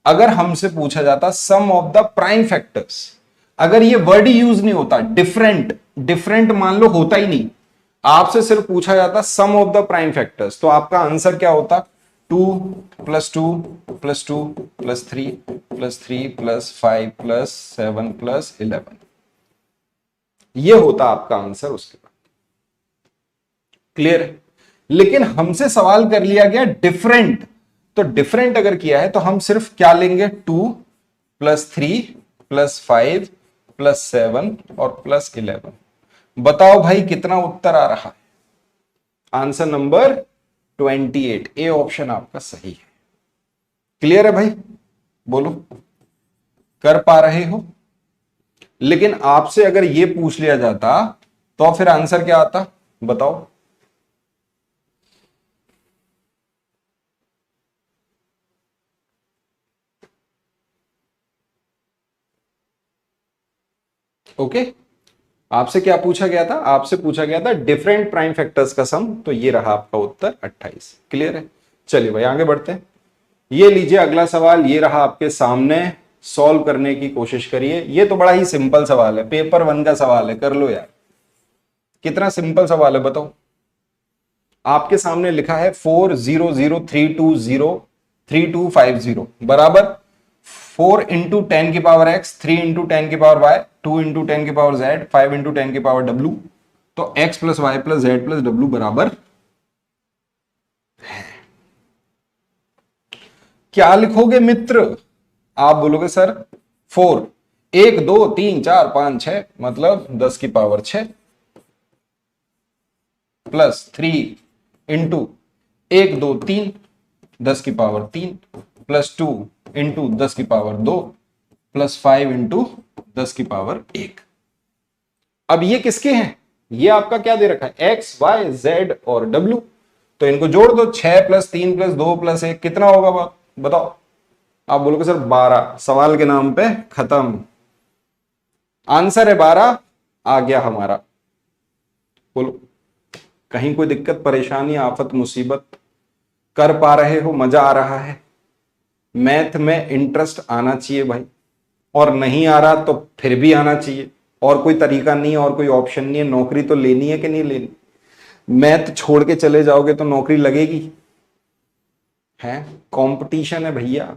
अगर हमसे पूछा जाता सम ऑफ द प्राइम फैक्टर्स, अगर ये वर्ड ही यूज नहीं होता, डिफरेंट, डिफरेंट मान लो होता ही नहीं, आपसे सिर्फ पूछा जाता सम ऑफ द प्राइम फैक्टर्स, तो आपका आंसर क्या होता? 2 + 2 + 2 + 3 + 3 + 5 + 7 + 11। ये होता आपका आंसर उसके बाद। क्लियर है? लेकिन हमसे सवाल कर लिया गया डिफरेंट, तो डिफरेंट अगर किया है तो हम सिर्फ क्या लेंगे? 2 + 3 + 5 + 7 और +11। बताओ भाई कितना उत्तर आ रहा है? आंसर नंबर 28, ए ऑप्शन आपका सही है। क्लियर है भाई? बोलो, कर पा रहे हो? लेकिन आपसे अगर यह पूछ लिया जाता तो फिर आंसर क्या आता? बताओ। ओके, आपसे क्या पूछा गया था? आपसे पूछा गया था डिफरेंट प्राइम फैक्टर्स का सम, तो ये रहा आपका उत्तर 28। क्लियर है? चलिए भाई आगे बढ़ते हैं। ये लीजिए अगला सवाल, ये रहा आपके सामने, सॉल्व करने की कोशिश करिए। ये तो बड़ा ही सिंपल सवाल है, पेपर 1 का सवाल है, कर लो यार। कितना सिंपल सवाल है बताओ। आपके सामने लिखा है 40032503250 बराबर 4 × 10 की पावर x, 3 × 10 की पावर y, 2 × 10 की पावर z, 5 × 10 की पावर w। तो x + y + z + w बराबर है। क्या लिखोगे मित्र? आप बोलोगे सर 4, 1 2 3 4 5 6 मतलब 10 की पावर 6 + 3 × 1 2 3 10 की पावर 3 + 2 × 10 की पावर 2 + 5 × 10 की पावर 1। अब ये किसके हैं? ये आपका क्या दे रखा है? x, y, z और w। तो इनको जोड़ दो, 6 + 3 + 2 + 1 कितना होगा बताओ। आप बोलोगे सर 12, सवाल के नाम पे खत्म। आंसर है 12, आ गया हमारा। बोलो, कहीं कोई दिक्कत, परेशानी, आफत, मुसीबत? कर पा रहे हो? मजा आ रहा है? मैथ में इंटरेस्ट आना चाहिए भाई, और नहीं आ रहा तो फिर भी आना चाहिए। और कोई तरीका नहीं है, और कोई ऑप्शन नहीं है। नौकरी तो लेनी है कि नहीं लेनी? मैथ छोड़ के चले जाओगे तो नौकरी लगेगी? है, कंपटीशन है भैया।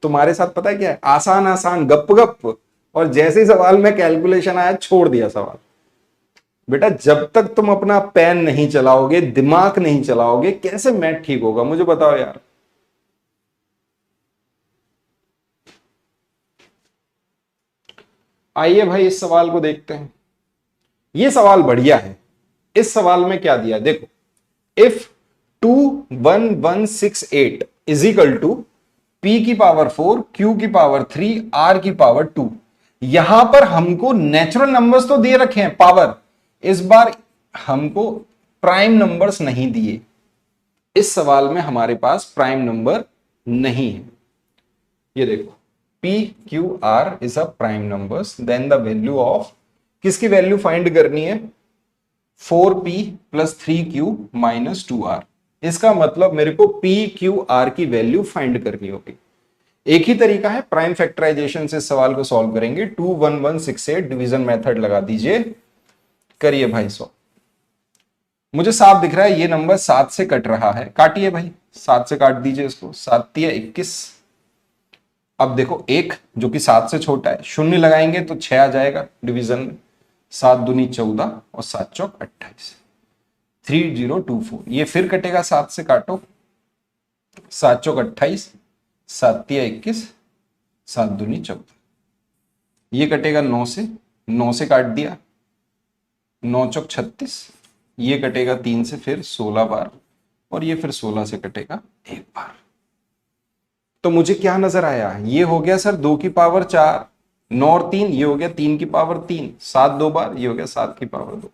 तुम्हारे साथ पता है क्या है? आसान आसान गप गप, और जैसे ही सवाल में कैलकुलेशन आया छोड़ दिया सवाल। बेटा जब तक तुम अपना पेन नहीं चलाओगे, दिमाग नहीं चलाओगे, कैसे मैथ ठीक होगा? मुझे बताओ यार। आइए भाई इस सवाल को देखते हैं। ये सवाल बढ़िया है। इस सवाल में क्या दिया देखो, if 21168 is equal to P की पावर 4, Q की पावर 3, R की पावर 2। यहां पर हमको नेचुरल नंबर्स तो दे रखे हैं पावर, इस बार हमको प्राइम नंबर्स नहीं दिए। इस सवाल में हमारे पास प्राइम नंबर नहीं है। ये देखो P Q R is a prime numbers, then the value of, किसकी वैल्यू फाइंड करनी है, 4P plus 3Q minus 2R। इसका मतलब मेरे को P Q R की वैल्यू फाइंड करनी होगी। एक ही तरीका है, प्राइम फैक्टराइजेशन से इस सवाल को सॉल्व करेंगे। 21168 डिवीजन मेथड लगा दीजिए, करिए भाई सॉल्व। मुझे साफ दिख रहा है ये नंबर 7 से कट रहा है, काटिए भाई, 7 से काट दीजिए इसको, 7 तिया 21। अब देखो एक जो कि 7 से छोटा है, शून्य लगाएंगे तो 6 आ जाएगा डिवीजन में, 7 दूनी 14 और 7 चौक 28, 3024। ये फिर कटेगा, 7 से काटो, 7 चौक 28, 7 तिया 21, 7 दूनी 14। ये कटेगा 9 से, 9 से काट दिया, 9 चौक 36। ये कटेगा 3 से, फिर 16 बार, और ये फिर 16 से कटेगा एक बार। तो मुझे क्या नजर आया, ये हो गया सर 2 की पावर 4, 9 और 3, ये हो गया 3 की पावर 3, 7 2 बार, ये हो गया 7 की पावर 2।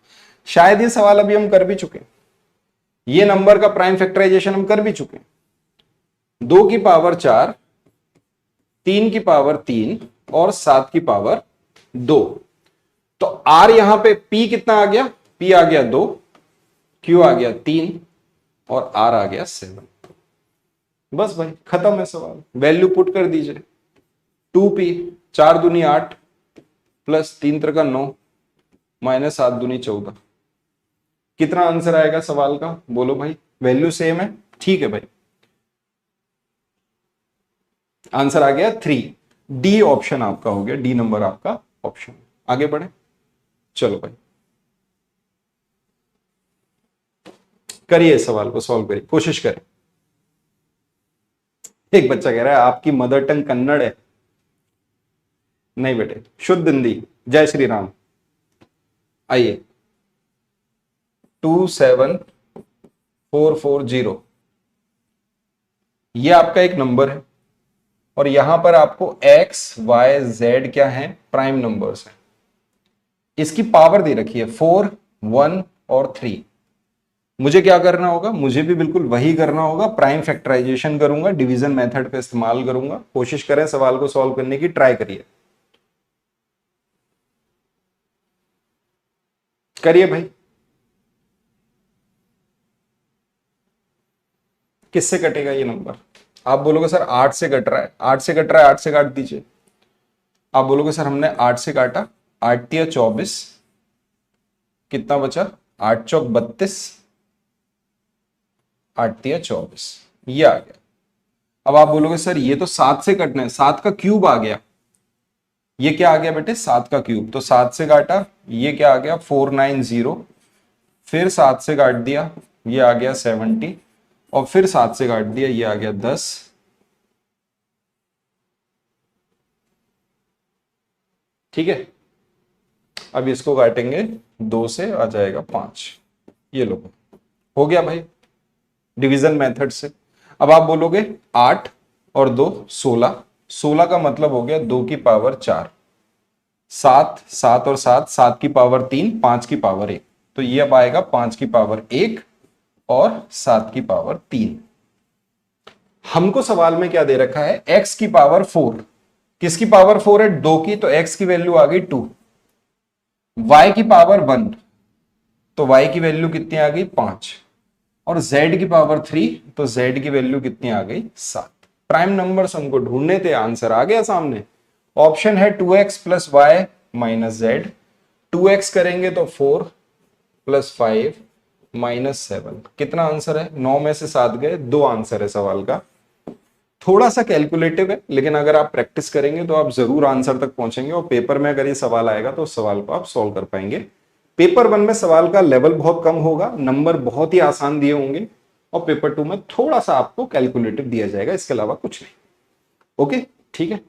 शायद ये सवाल अभी हम कर भी चुके, ये नंबर का प्राइम फैक्टराइजेशन हम कर भी चुके। 2 की पावर 4, 3 की पावर 3 और 7 की पावर 2। तो R यहां पे P कितना आ गया, P आ गया 2, Q आ गया 3 और R आ गया 7। बस भाई खत्म है सवाल, वैल्यू पुट कर दीजिए। 2P 4 दूनी 8 प्लस 3 त्रिका 9 माइनस 7 दूनी 14। कितना आंसर आएगा सवाल का, बोलो भाई। वैल्यू सेम है, ठीक है भाई, आंसर आ गया 3। डी ऑप्शन आपका हो गया, डी नंबर आपका ऑप्शन। आगे बढ़े, चलो भाई करिए सवाल को सॉल्व करिए, कोशिश करें। एक बच्चा कह रहा है आपकी मदर टंग कन्नड़ है। नहीं बेटे, शुद्ध हिंदी। जय श्री राम। आइए 27440, ये आपका एक नंबर है और यहां पर आपको एक्स वाई जेड क्या है, प्राइम नंबर्स है। इसकी पावर दे रखी है 4, 1 और 3। मुझे क्या करना होगा, मुझे भी बिल्कुल वही करना होगा, प्राइम फैक्टराइजेशन करूंगा, डिवीजन मेथड का इस्तेमाल करूंगा। कोशिश करें सवाल को सॉल्व करने की, ट्राई करिए, करिए भाई। किससे कटेगा ये नंबर, आप बोलोगे सर 8 से कट रहा है, 8 से कट रहा है, 8 से काट दीजिए। आप बोलोगे सर हमने 8 से काटा, 8 तिया 24, कितना बचा, 8 चौक 32, 8 तिया 24, ये आ गया। अब आप बोलोगे सर ये तो 7 से कटना है, 7 का क्यूब आ गया। ये क्या आ गया बेटे, 7 का क्यूब, तो 7 से काटा, ये क्या आ गया 490, फिर 7 से काट दिया, ये आ गया 70, और फिर 7 से काट दिया, ये आ गया 10। ठीक है, अब इसको काटेंगे 2 से, आ जाएगा 5। ये लो, हो गया भाई डिवीजन मेथड से। अब आप बोलोगे 8 और 2 16, 16 का मतलब हो गया 2 की पावर 4, 7 7 और 7, 7 की पावर 3, 5 की पावर 1। तो ये अब आएगा 5 की पावर 1 और 7 की पावर 3। हमको सवाल में क्या दे रखा है, x की पावर 4। किसकी पावर 4 है, 2 की, तो x की वैल्यू आ गई 2। y की पावर 1, तो y की वैल्यू कितनी आ गई 5। और z की पावर 3, तो z की वैल्यू कितनी आ गई 7। प्राइम नंबर्स हमको ढूंढने थे, आंसर आ गया सामने। ऑप्शन है 2x plus Y minus Z. 2x करेंगे तो 4 प्लस 5 माइनस 7। कितना आंसर है, 9 में से 7 गए, 2 आंसर है सवाल का। थोड़ा सा कैलकुलेटिव है, लेकिन अगर आप प्रैक्टिस करेंगे तो आप जरूर आंसर तक पहुंचेंगे, और पेपर में अगर ये सवाल आएगा तो उस सवाल को आप सॉल्व कर पाएंगे। पेपर 1 में सवाल का लेवल बहुत कम होगा, नंबर बहुत ही आसान दिए होंगे, और पेपर 2 में थोड़ा सा आपको कैलकुलेटिव दिया जाएगा, इसके अलावा कुछ नहीं। ओके, ठीक है।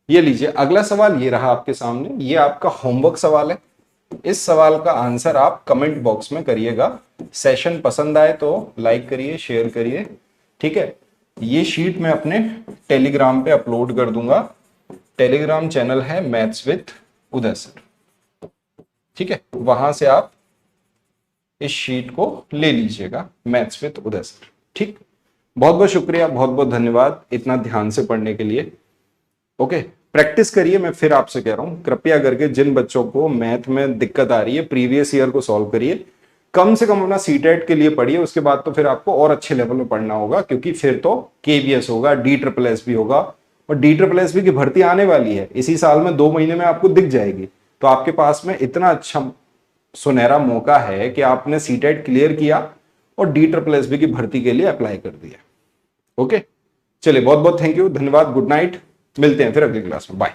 ये लीजिए अगला सवाल, ये रहा आपके सामने, ये आपका होमवर्क सवाल है। इस सवाल का आंसर आप कमेंट बॉक्स में करिएगा। सेशन पसंद आए तो लाइक करिए, शेयर करिए, ठीक है। ये शीट मैं अपने टेलीग्राम पे अपलोड कर दूंगा। टेलीग्राम चैनल है मैथ्स विद उदय सर, ठीक है, वहां से आप इस शीट को ले लीजिएगा, मैथ्स विद उदय सर। ठीक, बहुत बहुत शुक्रिया, बहुत बहुत धन्यवाद इतना ध्यान से पढ़ने के लिए। ओके, प्रैक्टिस करिए, मैं फिर आपसे कह रहा हूं, कृपया करके जिन बच्चों को मैथ में दिक्कत आ रही है प्रीवियस ईयर को सॉल्व करिए, कम से कम अपना सीटेट के लिए पढ़िए। उसके बाद तो फिर आपको और अच्छे लेवल में पढ़ना होगा, क्योंकि फिर तो केवीएस होगा, DSSS होगा, और DSSS की भर्ती आने वाली है इसी साल में, 2 महीने में आपको दिख जाएगी। तो आपके पास में इतना अच्छा सुनहरा मौका है कि आपने सीटेट क्लियर किया और DSSS की भर्ती के लिए अप्लाई कर दिया। ओके, चलिए, बहुत बहुत थैंक यू, धन्यवाद, गुड नाइट, मिलते हैं फिर अगली क्लास में, बाय।